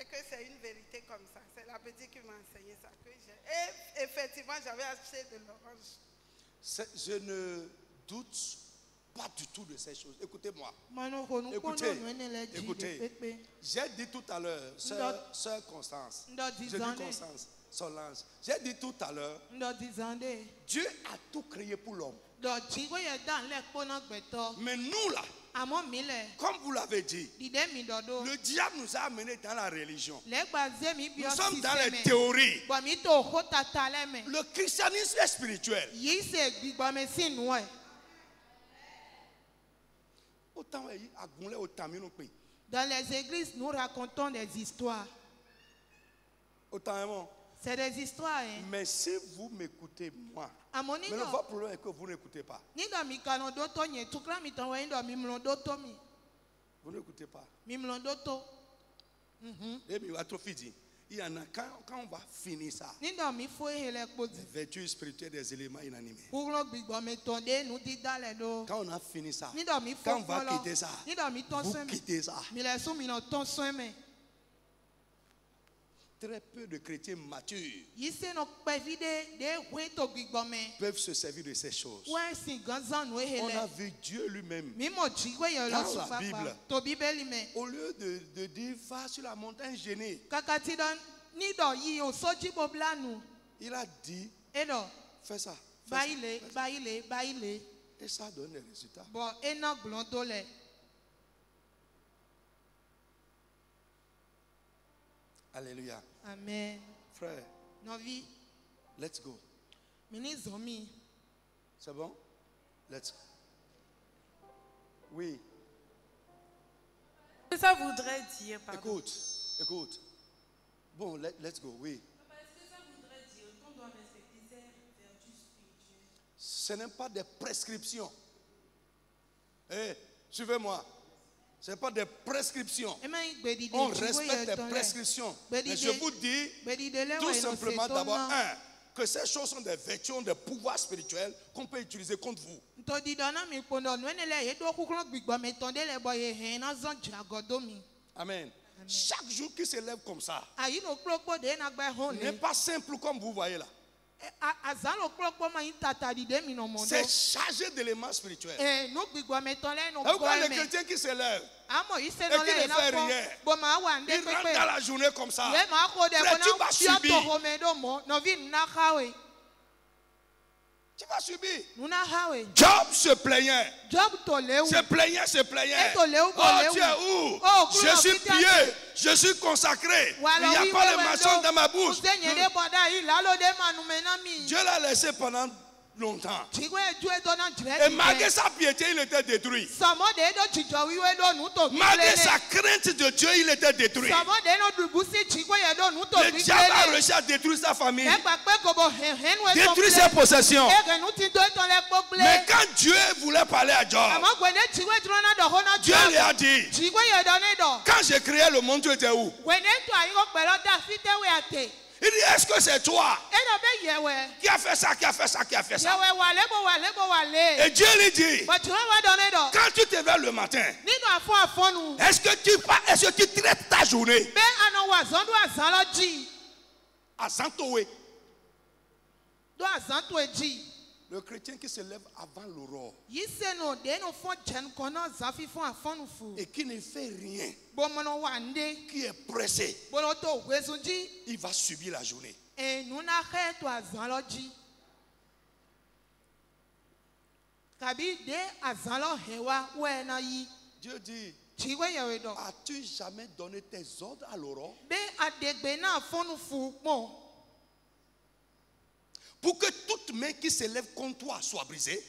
Et que c'est une vérité comme ça. C'est la petite qui m'a enseigné ça. Et effectivement, j'avais acheté de l'orange. Je ne doute pas du tout de ces choses. Écoutez-moi. Écoutez. J'ai dit tout à l'heure, sœur Constance. J'ai dit Constance, Solange. J'ai dit tout à l'heure, Dieu a tout créé pour l'homme. Mais nous là, comme vous l'avez dit, le diable nous a amenés dans la religion. Nous sommes dans les théories. Le christianisme est spirituel. Dans les églises, nous racontons des histoires. C'est des histoires. Hein? Mais si vous m'écoutez, moi, mais le votre problème est que vous n'écoutez pas. Vous n'écoutez pas. Il y en a, quand on va finir ça, les vertus spirituelles des éléments inanimés. Quand on a fini ça, quand on va quitter ça, vous quittez ça. Très peu de chrétiens matures peuvent se servir de ces choses. On a vu Dieu lui-même dans la Bible. Au lieu de dire va sur la montagne gênée, il a dit fais ça. Et ça donne des résultats. Alléluia. Amen. Frère, let's go. C'est bon? Let's go. Oui. Ça voudrait dire, pardon. Écoute. Bon, let's go, oui. Est-ce que ça voudrait dire qu'on doit respecter ces vertus spirituelles? Ce n'est pas des prescriptions. Suivez-moi. Ce n'est pas des prescriptions. On respecte les prescriptions. Mais je vous dis tout simplement d'abord, que ces choses sont des vertus, des pouvoirs spirituels qu'on peut utiliser contre vous. Amen. Chaque jour qui se lève comme ça n'est pas simple comme vous voyez là. C'est chargé d'éléments spirituels. Et quand les chrétiens qui se lèvent et qui ne font rien, ils rentrent dans la journée comme ça. Tu vas subir. Tu vas subir. Job se plaignait. Se plaignait. Oh, tu es où? Je suis pieux. Je suis consacré. Il n'y a pas de mensonge dans ma bouche. Dieu l'a laissé pendant longtemps. Et malgré sa piété, il était détruit. Malgré sa crainte de Dieu, il était détruit. Le diable a réussi à détruire sa famille, détruire ses possessions. Mais quand Dieu voulait parler à Job, Dieu lui a dit, quand j'ai créé le monde, tu étais où? Il dit, est-ce que c'est toi qui a fait ça, qui a fait ça, qui a fait ça? Et Dieu lui dit, quand tu te lèves le matin, est-ce que tu traites ta journée à Santoé? Le chrétien qui se lève avant l'aurore et qui ne fait rien, qui est pressé, il va subir la journée. Dieu dit, as-tu jamais donné tes ordres à l'aurore pour que toute main qui se lève contre toi soit brisée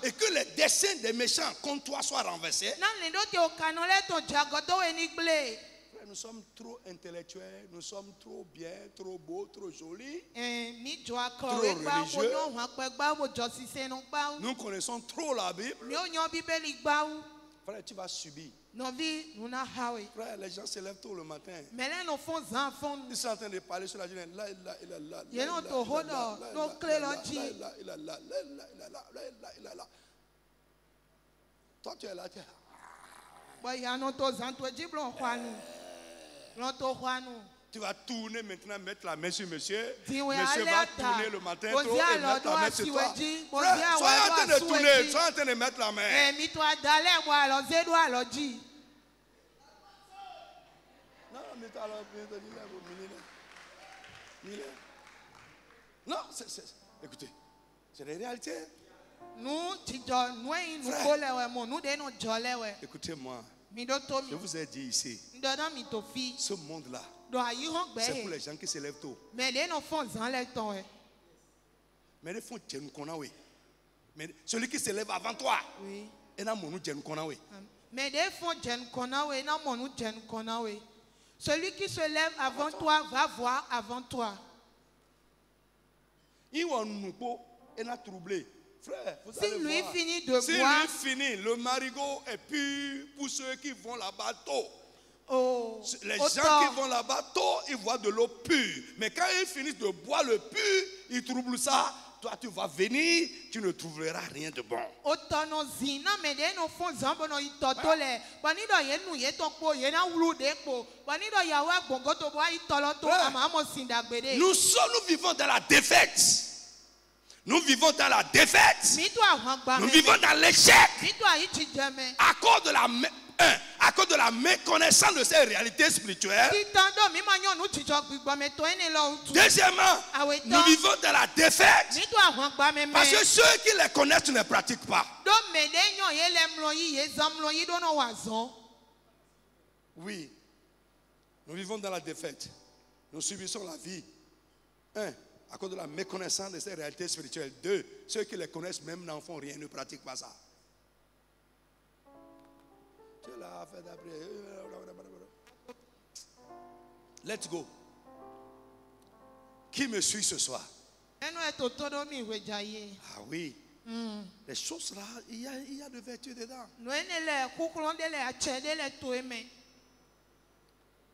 et que les desseins des méchants contre toi soient renversés? Nous sommes trop intellectuels, nous sommes trop bien, trop beaux, trop jolis, trop religieux. Nous connaissons trop la Bible. Frère, tu vas subir. Frère, les gens se lèvent tôt le matin. Ils sont en train de parler sur la journée. Toi, tu es là. Tu vas tourner maintenant, mettre la main sur monsieur. Monsieur va tourner le matin trop et mettre la main sur toi. Frère, sois en train de tourner, sois en train de mettre la main. Non, écoutez, c'est des réalités. Écoutez-moi. Je vous ai dit ici, ce monde-là, c'est pour les gens qui se lèvent tôt. Mais celui qui se lève avant toi, celui qui se lève avant toi va voir avant toi. Frère, si lui finit de si boire, lui finit, le marigot est pur pour ceux qui vont là-bas tôt. Les gens qui vont là-bas tôt, ils voient de l'eau pure. Mais quand ils finissent de boire le pur, ils troublent ça. Toi, tu vas venir, tu ne trouveras rien de bon. Nous vivons dans la défaite. Nous vivons dans la défaite. Nous vivons dans l'échec. À cause de la méconnaissance de ces réalités spirituelles. Deuxièmement, nous vivons dans la défaite. Parce que ceux qui les connaissent ne pratiquent pas. Oui, nous vivons dans la défaite. Nous subissons la vie. À cause de la méconnaissance de ces réalités spirituelles. 2, ceux qui les connaissent même n'en font rien, ne pratiquent pas ça. Let's go. Qui me suit ce soir? Ah oui. Les choses là, il y a de vertu dedans.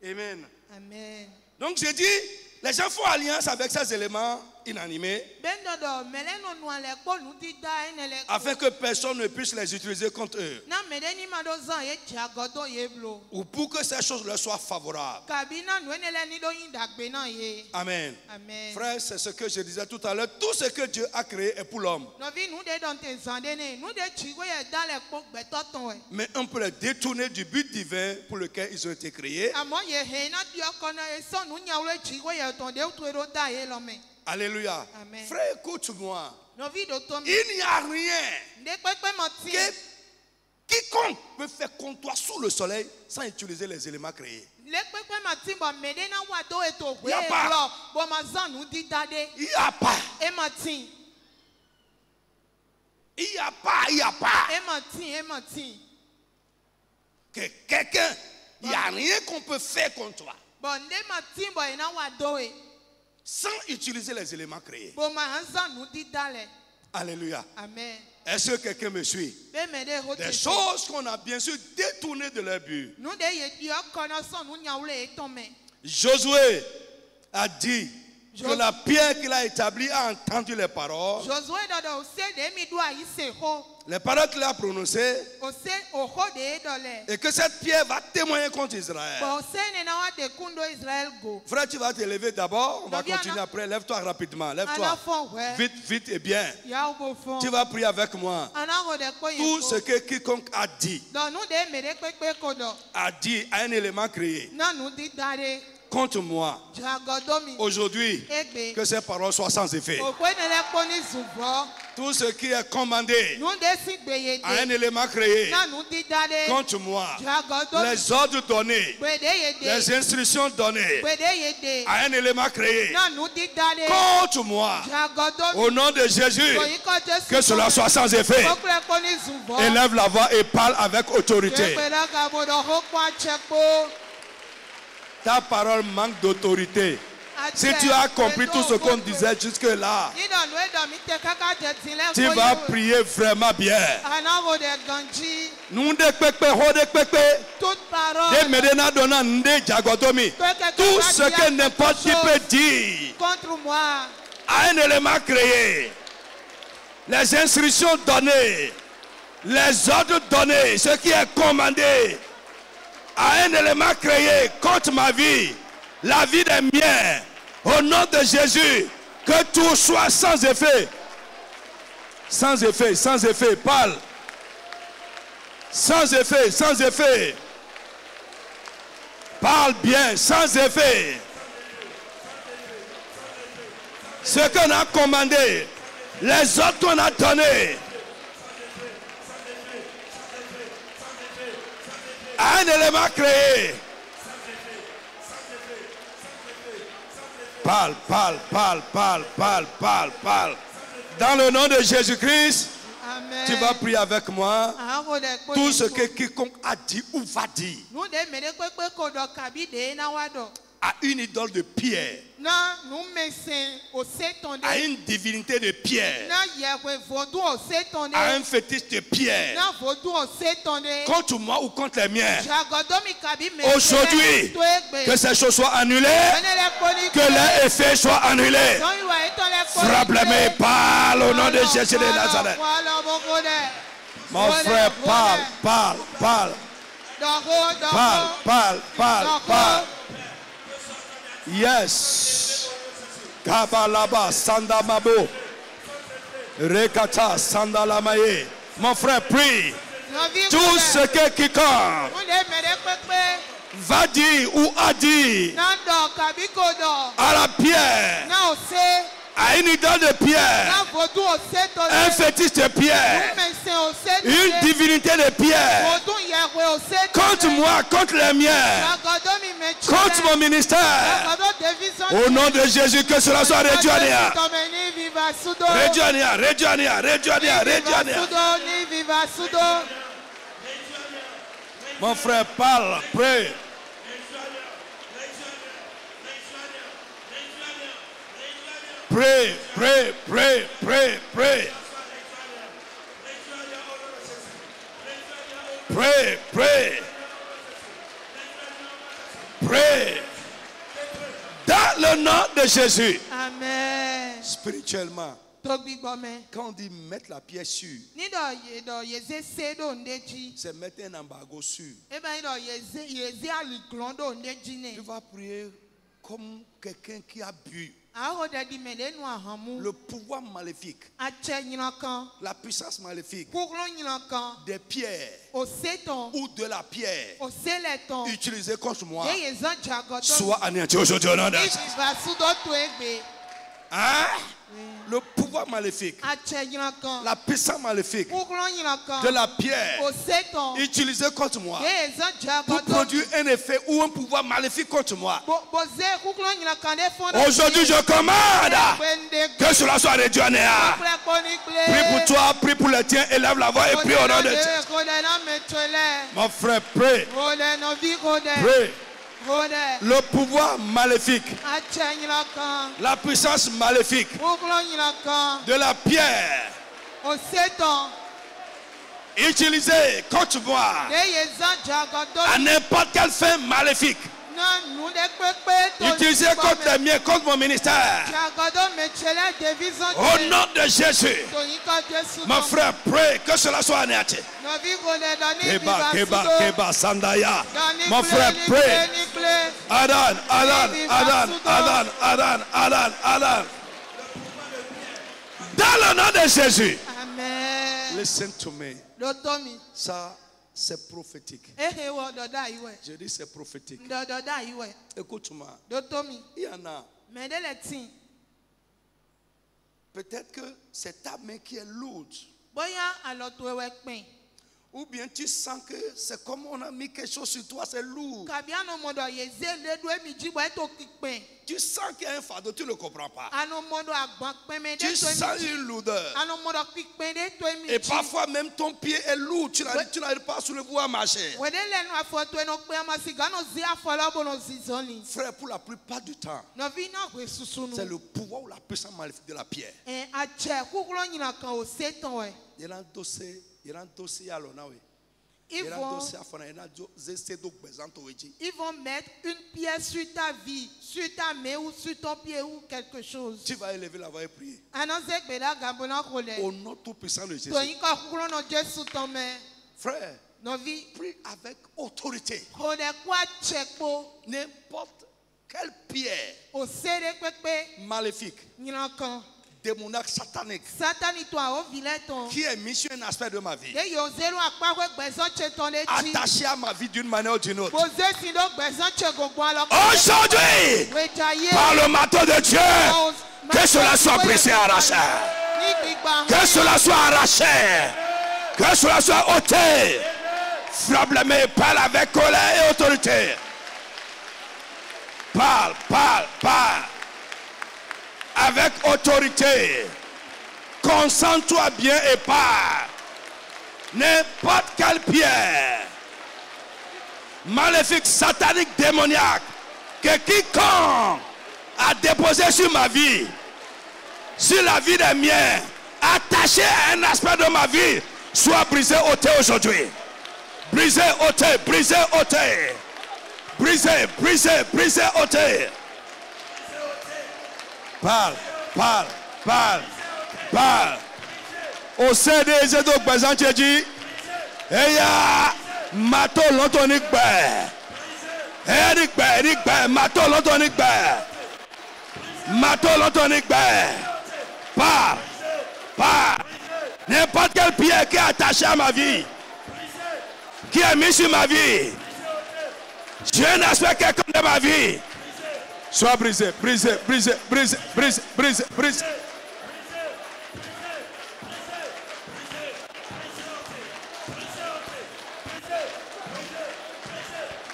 Amen. Amen. Donc j'ai dit, les gens font alliance avec ces éléments inanimés afin que personne ne puisse les utiliser contre eux ou pour que ces choses leur soient favorables. Amen. Amen. Frère, c'est ce que je disais tout à l'heure. Tout ce que Dieu a créé est pour l'homme. Mais on peut les détourner du but divin pour lequel ils ont été créés. Alléluia. Amen. Frère, écoute-moi. Il n'y a rien quiconque peut faire contre toi sous le soleil sans utiliser les éléments créés. Il n'y a pas. Il n'y a pas. Il n'y a pas. Il n'y a pas. Que quelqu'un, il n'y a rien qu'on peut faire contre toi sans utiliser les éléments créés. Alléluia. Amen. Est-ce que quelqu'un me suit? Des choses qu'on a bien sûr détournées de leur but. Josué a dit que la pierre qu'il a établie a entendu les paroles. Les paroles qu'il a prononcées. Et que cette pierre va témoigner contre Israël. Frère, tu vas te lever d'abord. On va continuer après. Lève-toi rapidement. Lève-toi. Vite, vite et bien. Tu vas prier avec moi. Tout ce que quiconque a dit à un élément créé contre moi aujourd'hui, que ces paroles soient sans effet. Tout ce qui est commandé à un élément créé contre moi, les ordres donnés, les instructions données à un élément créé contre moi, au nom de Jésus, que cela soit sans effet. Élève la voix et parle avec autorité. Ta parole manque d'autorité. Si tu as compris tout ce qu'on disait jusque-là, tu vas prier vraiment bien. Tout ce que n'importe qui peut dire à un élément créé, les instructions données, les ordres donnés, ce qui est commandé à un élément créé contre ma vie, la vie des miens, au nom de Jésus, que tout soit sans effet. Sans effet, sans effet, parle. Sans effet, sans effet. Parle bien, sans effet. Ce qu'on a commandé, les autres qu'on a donnés, à un élément créé. Parle, parle, parle, parle, parle, parle, parle. Dans le nom de Jésus-Christ, tu vas prier avec moi. Tout ce que quiconque a dit ou va dire à une idole de pierre, à une divinité de pierre, à un fétiche de pierre, contre moi ou contre les miens, aujourd'hui, que ces choses soient annulées, que les effets soient annulés. Frappe les mains, parle au nom de Jésus de Nazareth. Mon frère, parle, parle, parle. Parle, parle, parle, parle. Yes. Kabalaba Sandamabo. Rekata Sandalamaye. Mon frère, prie. Tout ce que quiconque va dire ou a dit à la pierre, à une idole de pierre, un fétiche de pierre, une divinité de pierre, contre moi, contre les miens, contre mon ministère, au nom de Jésus, que cela soit réduit à néant. Réduit à néant, réduit à néant, réduit à néant, réduit à néant. Mon frère, parle, prie. Pray, pray, pray, pray, pray. Pray, pray. Pray. Dans le nom de Jésus. Amen. Spirituellement, quand on dit mettre la pierre sur, c'est mettre un embargo sur. Tu vas prier comme quelqu'un qui a bu le pouvoir maléfique, la puissance maléfique des pierres ou de la pierre utilisée contre moi soit anéantie aujourd'hui au nom de Jésus. Hein? Le pouvoir maléfique, la puissance maléfique de la pierre utilisée contre moi pour produire un effet ou un pouvoir maléfique contre moi. Aujourd'hui, je commande que cela soit réduit à néant. Prie pour toi, prie pour les tiens, élève la voix et prie au nom de Dieu. Mon frère, prie. Prie. Le pouvoir maléfique, la puissance maléfique de la pierre utilisée contre moi à n'importe quelle fin maléfique, utilisée contre les miens, contre mon ministère, au nom de Jésus, mon frère, prie que cela soit anéanti. Keba, Sandaya. Mon frère, prie. Adan. Dans le nom de Jésus. Amen. Listen to me. Ça, c'est prophétique. Je dis c'est prophétique. Écoute-moi. Il y en a. Peut-être que c'est ta main qui est lourde. Ou bien tu sens que c'est comme on a mis quelque chose sur toi, c'est lourd. Tu sens qu'il y a un fardeau, tu ne le comprends pas. Tu sens une lourdeur. Et parfois même ton pied est lourd, tu n'arrives pas à soulever ou à marcher. Frère, pour la plupart du temps, c'est le pouvoir ou la puissance maléfique de la pierre. Ils vont mettre une pierre sur ta vie, sur ta main ou sur ton pied ou quelque chose. Tu vas élever la voix et prier. Au nom tout puissant de Jésus. Frère, prie avec autorité. N'importe quelle pierre maléfique, démoniaque, satanique, qui est mis sur un aspect de ma vie, attaché à ma vie d'une manière ou d'une autre, aujourd'hui, par le marteau de Dieu, que cela soit brisé, arraché, que cela soit arraché, que cela soit ôté. Frappe les mains et parle avec colère et autorité. Parle. Avec autorité. Concentre-toi bien et parle. N'importe quelle pierre maléfique, satanique, démoniaque, que quiconque a déposé sur ma vie, sur la vie des miens, attaché à un aspect de ma vie, soit brisé, ôté aujourd'hui. Brisé, ôté, brisé, ôté. Brisé, ôté. Parle. Au sein des édos présents, tu dis, Eya, mato l'antonique bé. Eric bé, mato l'antonique bé. Parle. N'importe quelle pierre qui est attachée à ma vie, qui est mise sur ma vie, j'ai un aspect quelconque de ma vie, soit brisé.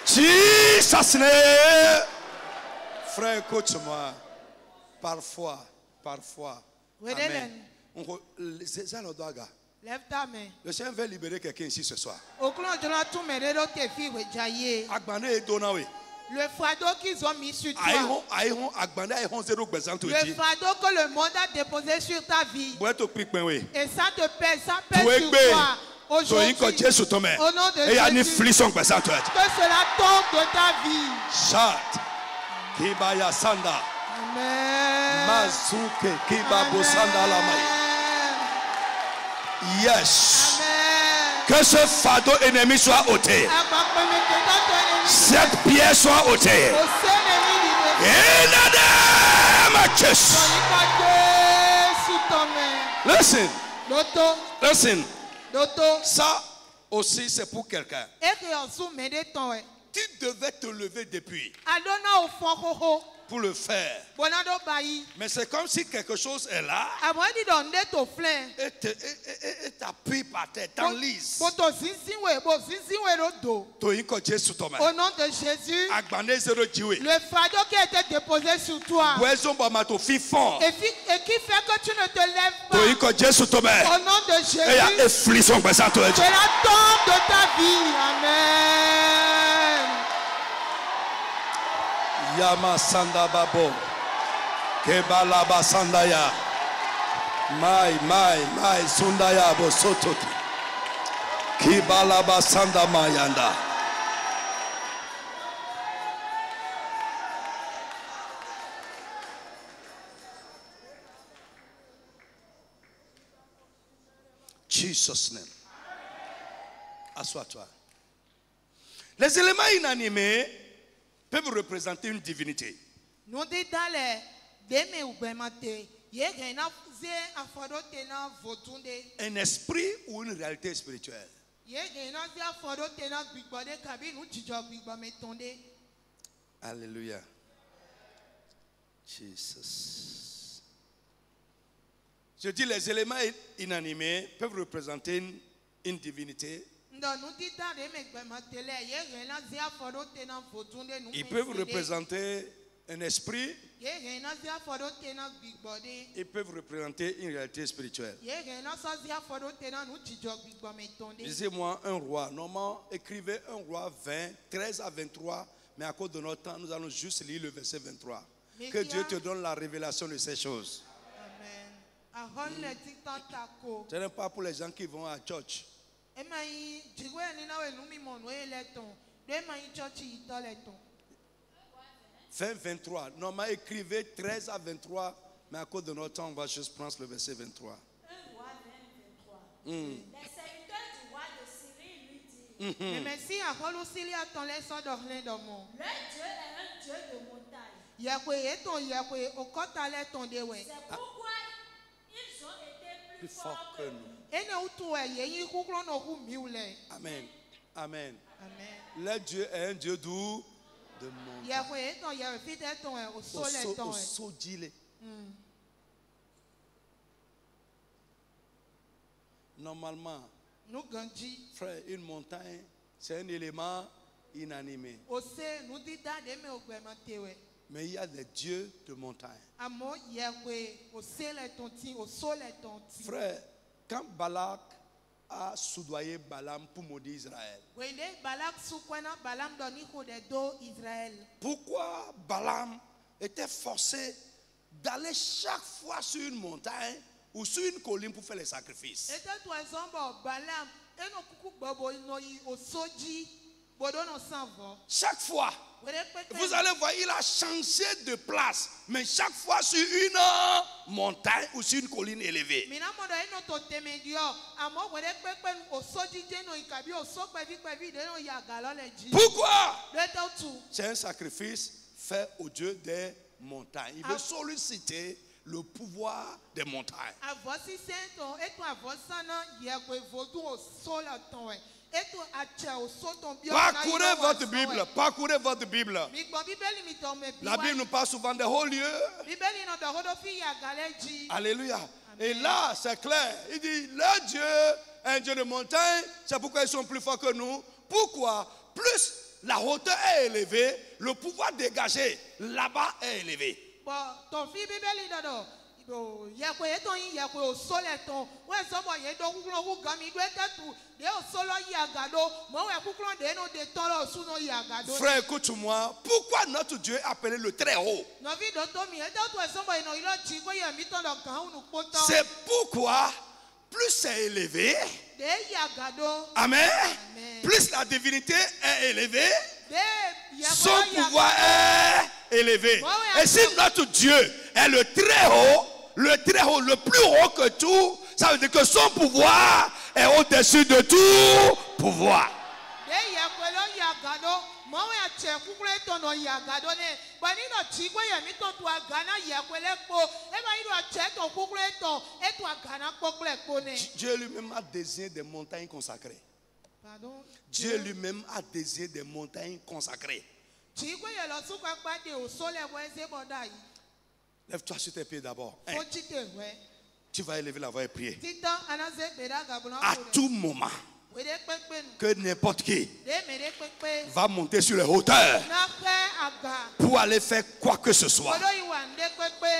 Jesus name. Frère, écoute-moi. Parfois. Amen. Lève ta main. Le Seigneur veut libérer quelqu'un ici ce soir. Le fardeau qu'ils ont mis sur toi. Le fardeau que le monde a déposé sur ta vie. Et ça te pèse, ça pèse sur toi. Aujourd'hui, au nom de Jésus, que cela tombe de ta vie. Chat. Kibaya Sanda. Amen. Mazuke Kibabo Sanda Lamai. Yes. Amen. Que ce fardeau ennemi soit ôté. Cette pierre soit ôtée. In the name of Jesus. Listen. Ça aussi c'est pour quelqu'un. Tu devais te lever depuis pour le faire. Mais c'est comme si quelque chose est là et t'appuie par terre, t'enlise. Au nom de Jésus, le fardeau qui a été déposé sur toi et qui fait que tu ne te lèves pas, au nom de Jésus, cela tombe de ta vie. Amen. Yama Sanda Babo Kebala Basandaya Mai Sundaya Bosototi Kibala Basanda Mayanda. Jesus name. Assois-toi. Les éléments inanimés peuvent représenter une divinité. Un esprit ou une réalité spirituelle. Alléluia. Jesus. Je dis les éléments inanimés peuvent représenter une divinité. Ils peuvent représenter un esprit. Ils peuvent représenter une réalité spirituelle. Lisez-moi un roi. Normalement, écrivez un roi 20, 13 à 23. Mais à cause de notre temps, nous allons juste lire le verset 23. Que Dieu te donne la révélation de ces choses. Amen. Ce n'est pas pour les gens qui vont à church. 23. Normalement, écrivez 13 à 23. Mais à cause de notre temps, on va juste prendre le verset 23. Un roi 23. Les serviteurs du roi de Syrie lui disent: le Dieu est un Dieu de montagne. C'est pourquoi ils ont été plus forts que nous. Amen. Amen. Le Dieu est un Dieu doux de montagne. Normalement, frère, une montagne, c'est un élément inanimé. Mais il y a des dieux de montagne. Frère, quand Balak a soudoyé Balaam pour maudire Israël, pourquoi Balaam était forcé d'aller chaque fois sur une montagne ou sur une colline pour faire les sacrifices? Chaque fois, vous allez voir, il a changé de place, mais chaque fois sur une montagne ou sur une colline élevée. Pourquoi? C'est un sacrifice fait au Dieu des montagnes. Il veut solliciter le pouvoir des montagnes. Parcourez votre Bible, parcourez votre Bible. La Bible nous parle souvent des hauts lieux. Alléluia. Et là, c'est clair. Il dit, le Dieu est un Dieu de montagne. C'est pourquoi ils sont plus forts que nous. Pourquoi? Plus la hauteur est élevée, le pouvoir dégagé là-bas est élevé. Frère, écoute-moi. Pourquoi notre Dieu est appelé le très haut? C'est pourquoi plus c'est élevé, amen, plus la divinité est élevée, son pouvoir est élevé. Et si notre Dieu est le très haut, le plus haut que tout, ça veut dire que son pouvoir est au-dessus de tout pouvoir. Dieu lui-même a désigné des montagnes consacrées. Dieu lui-même a désiré des montagnes consacrées. Lève-toi sur tes pieds d'abord. Tu vas élever la voix et prier. À tout moment, que n'importe qui va monter sur les hauteurs pour aller faire quoi que ce soit,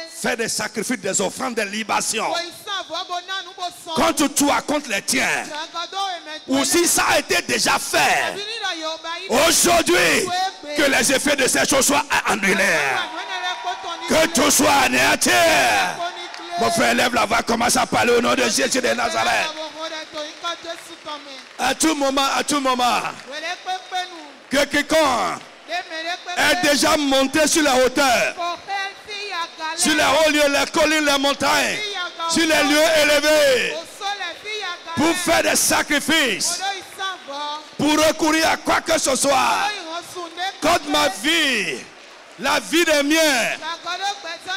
faire des sacrifices, des offrandes, des libations contre toi, contre les tiens, ou si ça a été déjà fait, aujourd'hui, que les effets de ces choses soient annulés, que tout soit anéanti. Mon frère, lève la voix, commence à parler au nom de Jésus de Nazareth. À tout moment, que quiconque est déjà monté sur la hauteur, sur les hauts lieux, les collines, les montagnes, sur les lieux élevés, pour faire des sacrifices, pour recourir à quoi que ce soit, contre ma vie, la vie des miens.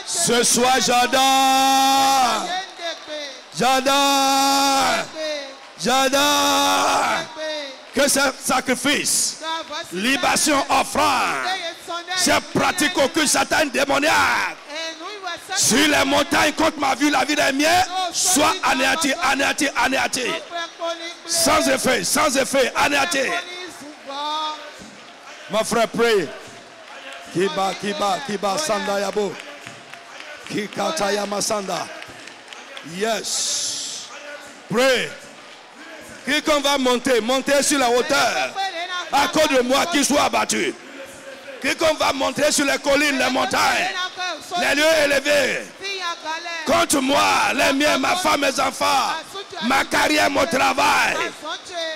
Ce soir, j'adore que ce sacrifice, libation, offrande, ces pratiques occultes, Satan démoniaque, sur les montagnes contre ma vie, la vie des miens, soit anéanti. Sans effet, anéanti. Mon frère, prie. Kiba, Sanda Yabo. Kikataya Masanda. Yes. Pray. Quiconque va monter sur la hauteur, à cause de moi, qu'il soit abattu. Quiconque va monter sur les collines, les montagnes, les lieux élevés, contre moi, les miens, ma femme, mes enfants, ma carrière, mon travail,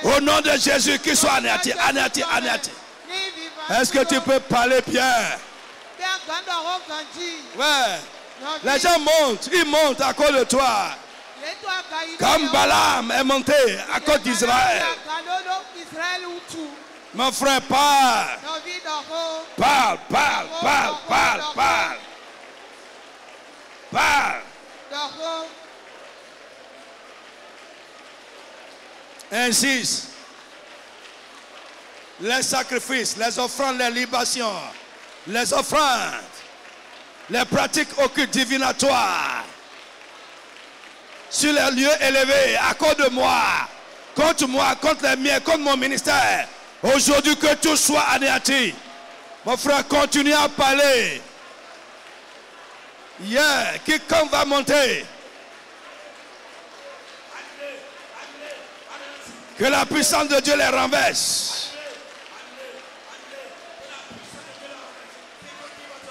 au nom de Jésus, qu'il soit anéanti. Est-ce que tu peux parler, Pierre? Ouais. Les gens ils montent à cause de toi. Comme Balaam est monté à cause d'Israël. Mon frère, parle. Insiste. Les sacrifices, les offrandes, les libations, les offrandes, les pratiques occultes divinatoires, sur les lieux élevés, à cause de moi, contre les miens, contre mon ministère. Aujourd'hui, que tout soit anéanti. Mon frère, continue à parler. Quiconque va monter. Que la puissance de Dieu les renverse.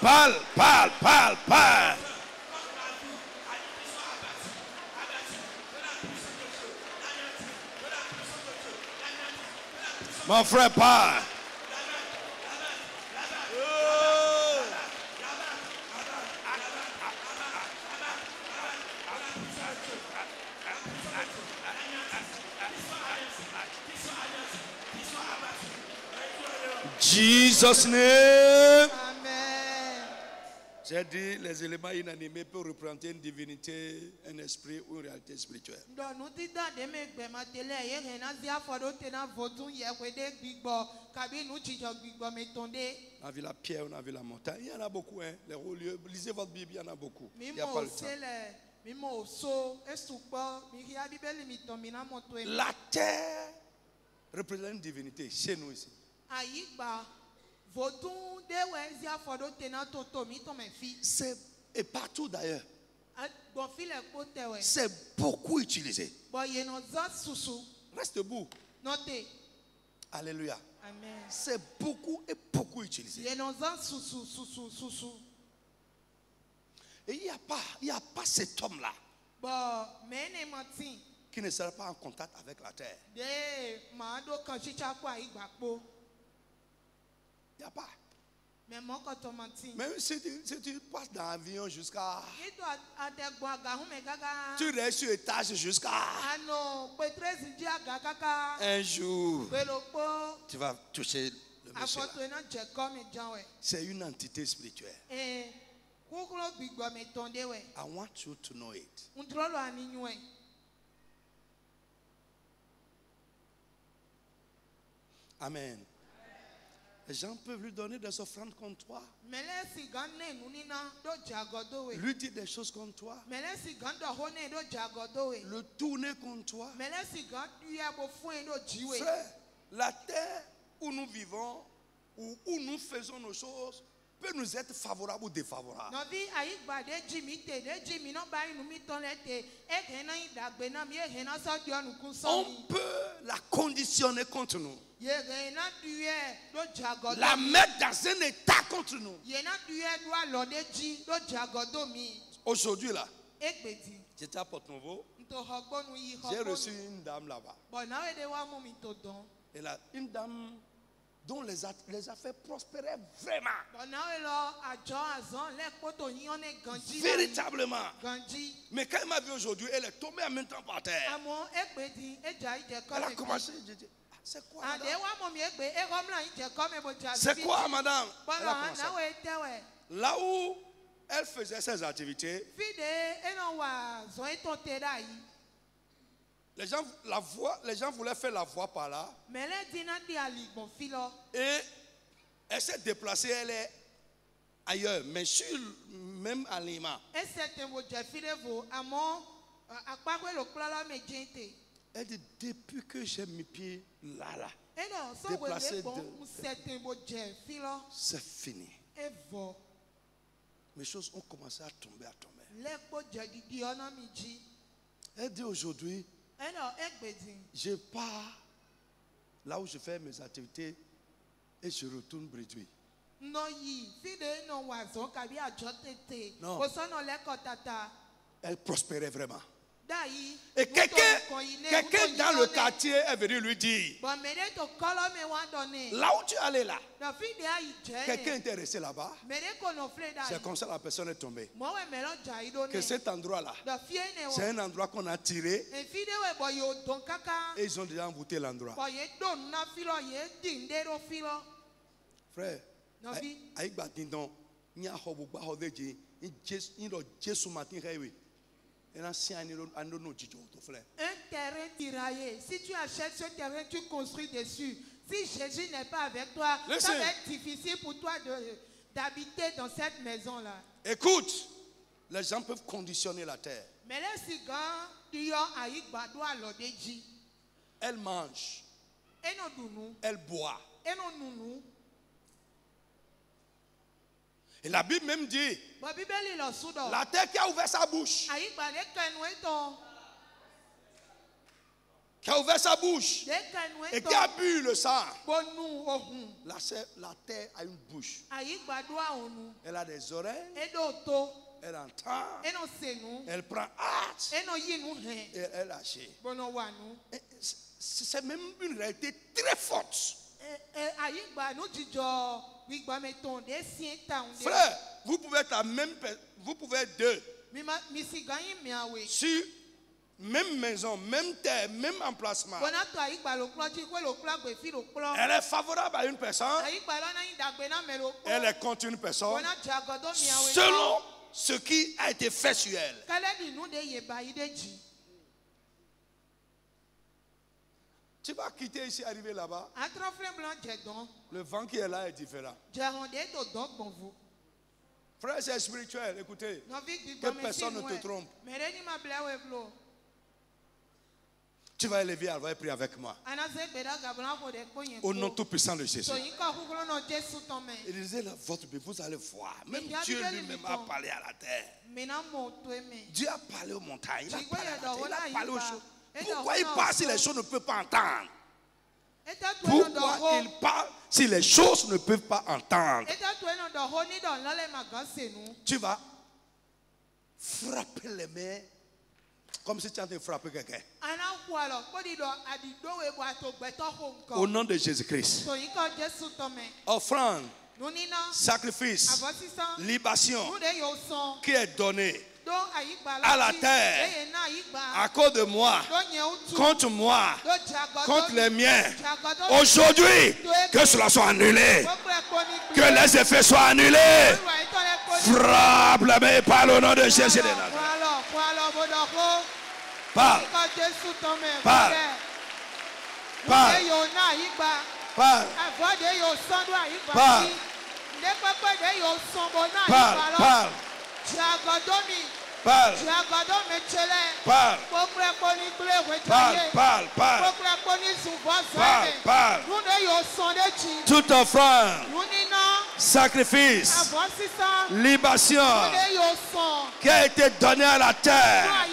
Parle. Mon frère, parle. Jesus' name. J'ai dit les éléments inanimés peuvent représenter une divinité, un esprit ou une réalité spirituelle. On a vu la pierre, on a vu la montagne. Il y en a beaucoup, hein. Les hauts lieux. Lisez votre Bible, il y en a beaucoup. Il n'y a pas le temps. La terre représente une divinité chez nous ici. Et partout d'ailleurs. C'est beaucoup utilisé. Reste debout. Alléluia. C'est beaucoup utilisé. Et il n'y a pas cet homme-là qui ne sera pas en contact avec la terre. Il n'y a pas. Même si tu passes dans l'avion jusqu'à... Tu restes sur l'étage jusqu'à... Un jour, tu vas toucher le monsieur là. C'est une entité spirituelle. I want you to know it. Amen. Les gens peuvent lui donner des offrandes contre toi. Lui dire des choses contre toi. Le tourner contre toi. Frère, la terre où nous vivons, ou où nous faisons nos choses, peut nous être favorable ou défavorable. On peut la conditionner contre nous. La mettre dans un état contre nous. Aujourd'hui là, j'étais à Porto-Novo, j'ai reçu une dame là-bas. Et là, une dame dont les affaires prospéraient vraiment. Véritablement. Mais quand elle m'a vu aujourd'hui, elle est tombée en même temps par terre. Elle a commencé, je dis, c'est quoi madame? C'est quoi madame? Elle a commencé. Là où elle faisait ses activités, les gens voulaient faire la voie par là. Et elle s'est déplacée, elle est ailleurs, mais sur même à Lima. Elle dit, depuis que j'ai mis pied là, déplacé c'est fini. Mes choses ont commencé à tomber, Elle dit aujourd'hui, je pars là où je fais mes activités et je retourne Brédouille. Non. Elle prospérait vraiment. Et quelqu'un dans le quartier est venu lui dire, là où tu es allé là, quelqu'un était resté là-bas. C'est comme ça la personne est tombée. Que cet endroit là, c'est un endroit qu'on a tiré et ils ont déjà envoûté l'endroit. Frère, un terrain tiraillé. Si tu achètes ce terrain, tu construis dessus. Si Jésus n'est pas avec toi, ça va être difficile pour toi d'habiter dans cette maison-là. Écoute, les gens peuvent conditionner la terre. Elle mange. Elle boit. Et la Bible même dit, la terre qui a ouvert sa bouche, et qui a bu le sang, la terre a une bouche. Elle a des oreilles, elle entend, elle prend hâte, et elle agit. C'est même une réalité très forte. Frère, vous pouvez être la même personne, vous pouvez être deux. Sur même maison, même terre, même emplacement. Elle est favorable à une personne. Elle est contre une personne. Selon ce qui a été fait sur elle. Tu vas quitter ici, arriver là-bas. Le vent qui est là est différent. Frère, c'est spirituel, écoutez. Que personne ne te trompe. Tu vas élever, elle va prier avec moi. Au nom tout puissant de Jésus. Il disait, vous allez voir. Même Dieu lui-même a parlé à la terre. Dieu a parlé aux montagnes. Il a parlé à la terre. Il a parlé aux choses. Pourquoi il parle si les choses ne peuvent pas entendre? Pourquoi il parle si les choses ne peuvent pas entendre? Tu vas frapper les mains comme si tu avais frappé quelqu'un. Au nom de Jésus-Christ. Offrande, sacrifice, libation qui est donnée à la terre, à cause de moi, contre les miens. Aujourd'hui, que cela soit annulé, que les effets soient annulés. Frappe la main et parle au nom de Jésus. Parle. Parle. Parle. Parle. Parle. Parle. Parle. Parle. Parle. Parle. Parle. Parle. Toute offrande, sacrifice, libation qui a été donné à la terre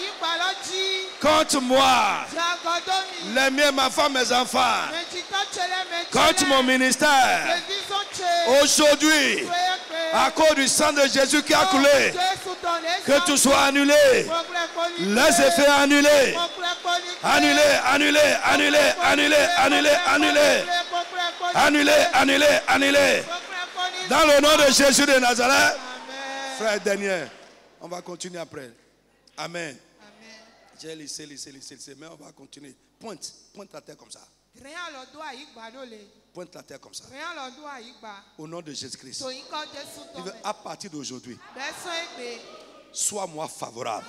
contre moi, les miens, ma femme, mes enfants, contre mon ministère. Aujourd'hui, à cause du sang de Jésus qui a coulé, que tout soit annulé, les effets annulés, annulés, annulés, annulés, annulés, annulés, annulés, annulés, annulés, annulés. Dans le nom de Jésus de Nazareth. Frère Daniel, on va continuer après. Amen. J'ai laissé, mais on va continuer. Pointe la terre comme ça. Pointe la terre comme ça. Au nom de Jésus-Christ. À partir d'aujourd'hui, sois-moi favorable.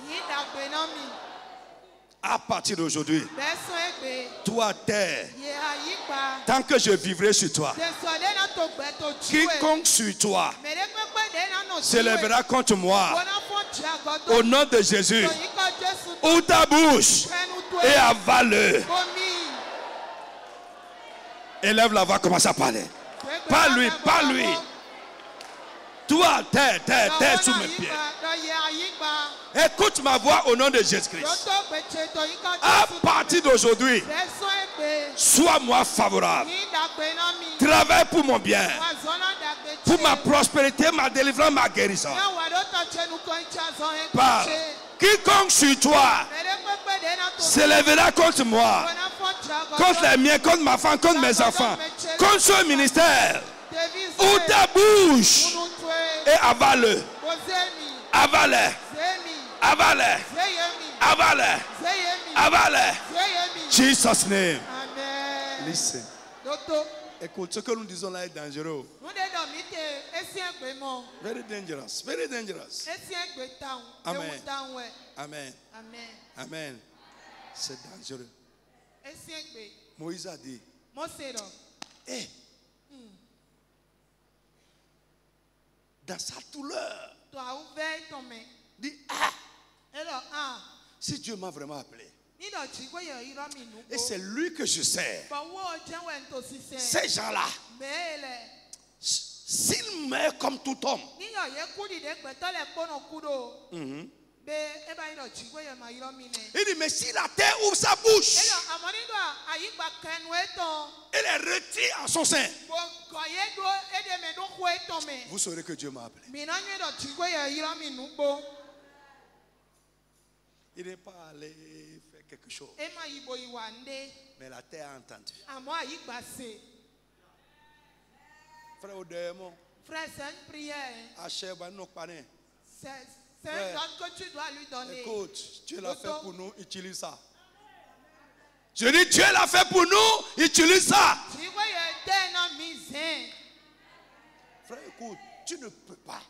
À partir d'aujourd'hui, toi terre, tant que je vivrai sur toi, quiconque sur toi s'élèvera contre moi. Au nom de Jésus, ouvre ta bouche et avale. Élève la voix, commence à parler. Parle-lui, parle-lui. Toi, terre sous mes pieds. Écoute ma voix au nom de Jésus-Christ. À partir d'aujourd'hui, sois-moi favorable. Travaille pour mon bien, pour ma prospérité, ma délivrance, ma guérison. Parle. Quiconque sur toi s'élèvera contre moi, contre les miens, contre ma femme, contre mes enfants, contre ce ministère. Ouvre ta bouche et avale. Avale. Avale. Avale. Avale. Jesus name. Listen. Écoute, ce que nous disons là est dangereux. Very dangerous. Very dangerous. Amen. Amen. Amen. C'est dangereux. Moïse a dit, hey, dans sa douleur, dit, si Dieu m'a vraiment appelé, et c'est lui que je sers, ces gens-là, s'ils meurent comme tout homme, il dit, mais si la terre ouvre sa bouche et les retire en son sein, vous saurez que Dieu m'a appelé. Il n'est pas allé faire quelque chose, mais la terre a entendu. Frère Odémon, c'est une prière. C'est un don que tu dois lui donner. Écoute, Dieu l'a fait pour nous, utilise ça. Je dis, Dieu l'a fait pour nous, utilise ça. Frère, écoute, tu ne peux pas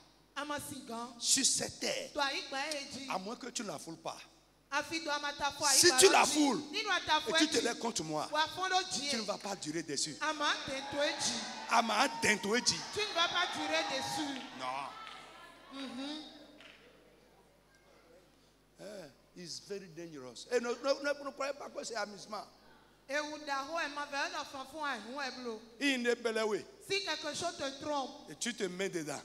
sur cette terre, à moins que tu ne la foules pas. Si tu la foules et tu te lèves contre moi, tu ne vas pas durer dessus. Tu ne vas pas durer dessus. Non. It's very dangerous. Et ne croyez pas que c'est amusement. Si quelque chose te trompe, et tu te mets dedans,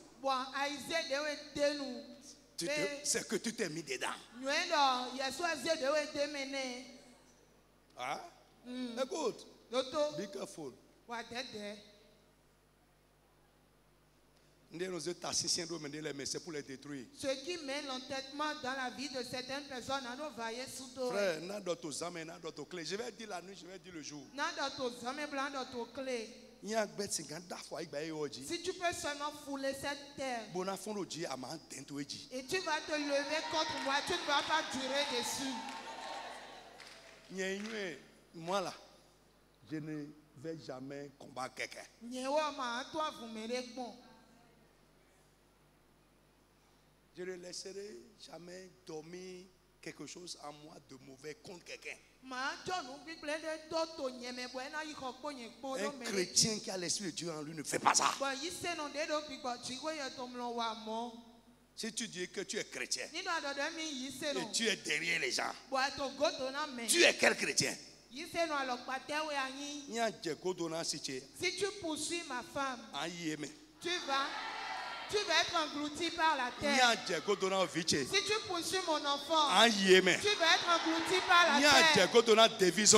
c'est que tu t'es mis dedans. Ah? Écoute, be careful. C'est pour les détruire. Ce qui met l'entêtement dans la vie de certaines personnes, frère, je vais dire la nuit, je vais dire le jour. Si tu peux seulement fouler cette terre, et tu vas te lever contre moi, tu ne vas pas durer dessus. Moi là, je ne vais jamais combattre quelqu'un. Je ne laisserai jamais dormir quelque chose en moi de mauvais contre quelqu'un. Un chrétien qui a l'esprit de Dieu en lui ne fait pas ça. Si tu dis que tu es chrétien et tu es derrière les gens, tu es quel chrétien? Si tu poursuis ma femme, tu vas être englouti par la terre. Si tu poursuis mon enfant, tu vas être englouti par la terre.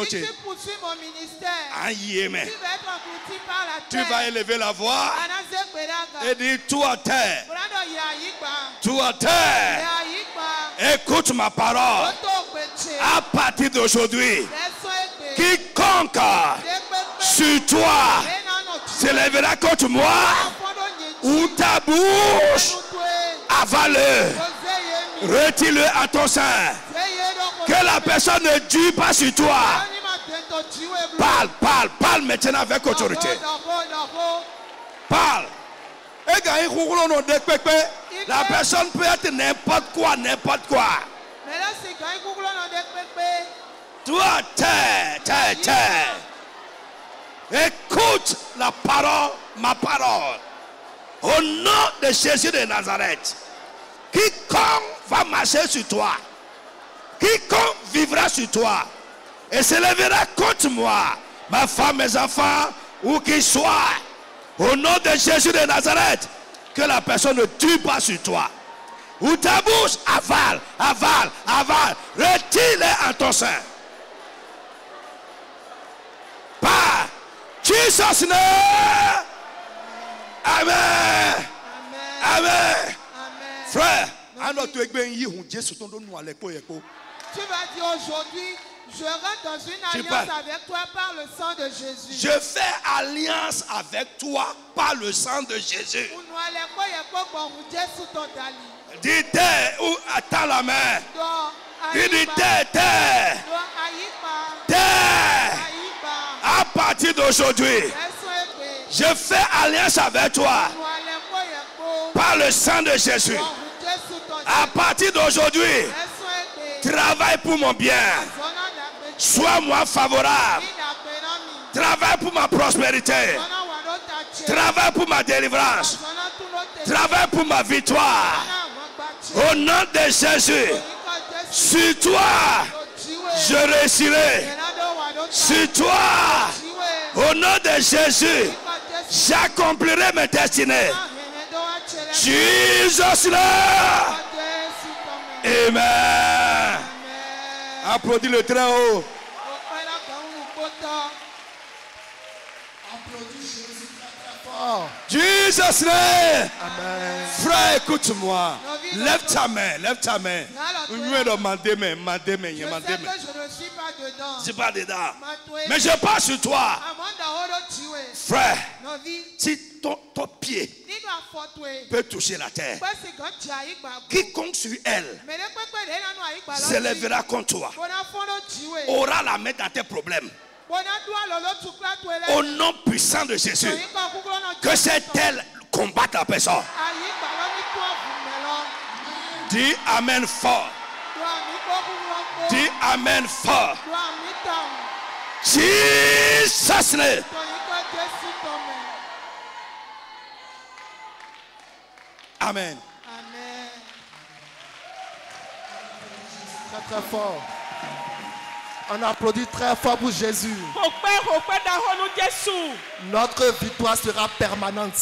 Si tu poursuis mon ministère, tu vas être englouti par la terre. Tu vas élever la voix et dire tout à terre. Tout à terre. Écoute ma parole. À partir d'aujourd'hui, quiconque sur toi s'élèvera contre moi, ou ta bouche avale, retire-le à ton sein. Que la personne ne dure pas sur toi. Parle maintenant avec autorité. Parle. La personne peut être n'importe quoi. Toi, terre. Écoute la parole, ma parole. Au nom de Jésus de Nazareth, quiconque va marcher sur toi, quiconque vivra sur toi et se lèvera contre moi, ma femme, mes enfants, ou qui soit, au nom de Jésus de Nazareth, que la personne ne tue pas sur toi. Ou ta bouche avale, retire-les en ton sein. Par Jesus' name. Amen. Frère, tu vas dire aujourd'hui, je rentre dans une alliance avec toi par le sang de Jésus. Je fais alliance avec toi par le sang de Jésus. Dis terre ou attends la main. Dis terre. À partir d'aujourd'hui, je fais alliance avec toi par le sang de Jésus. À partir d'aujourd'hui, travaille pour mon bien. Sois-moi favorable. Travaille pour ma prospérité. Travaille pour ma délivrance. Travaille pour ma victoire. Au nom de Jésus, sur toi, je réussirai. Sur toi, au nom de Jésus, j'accomplirai mes destinées. Jesus là. Amen. Applaudis le très haut. Jesus name. Amen. Frère, écoute-moi. Lève ta main. Je sais que je ne suis pas dedans. Mais je passe sur toi. Frère, si ton pied peut toucher la terre, quiconque sur elle s'élèvera contre toi, aura la main dans tes problèmes. Au nom puissant de Jésus, que cette aile combatte la personne. Dis Amen fort. Dis Amen fort. Jesus name. Amen. Très fort. On applaudit très fort pour Jésus. Notre victoire sera permanente.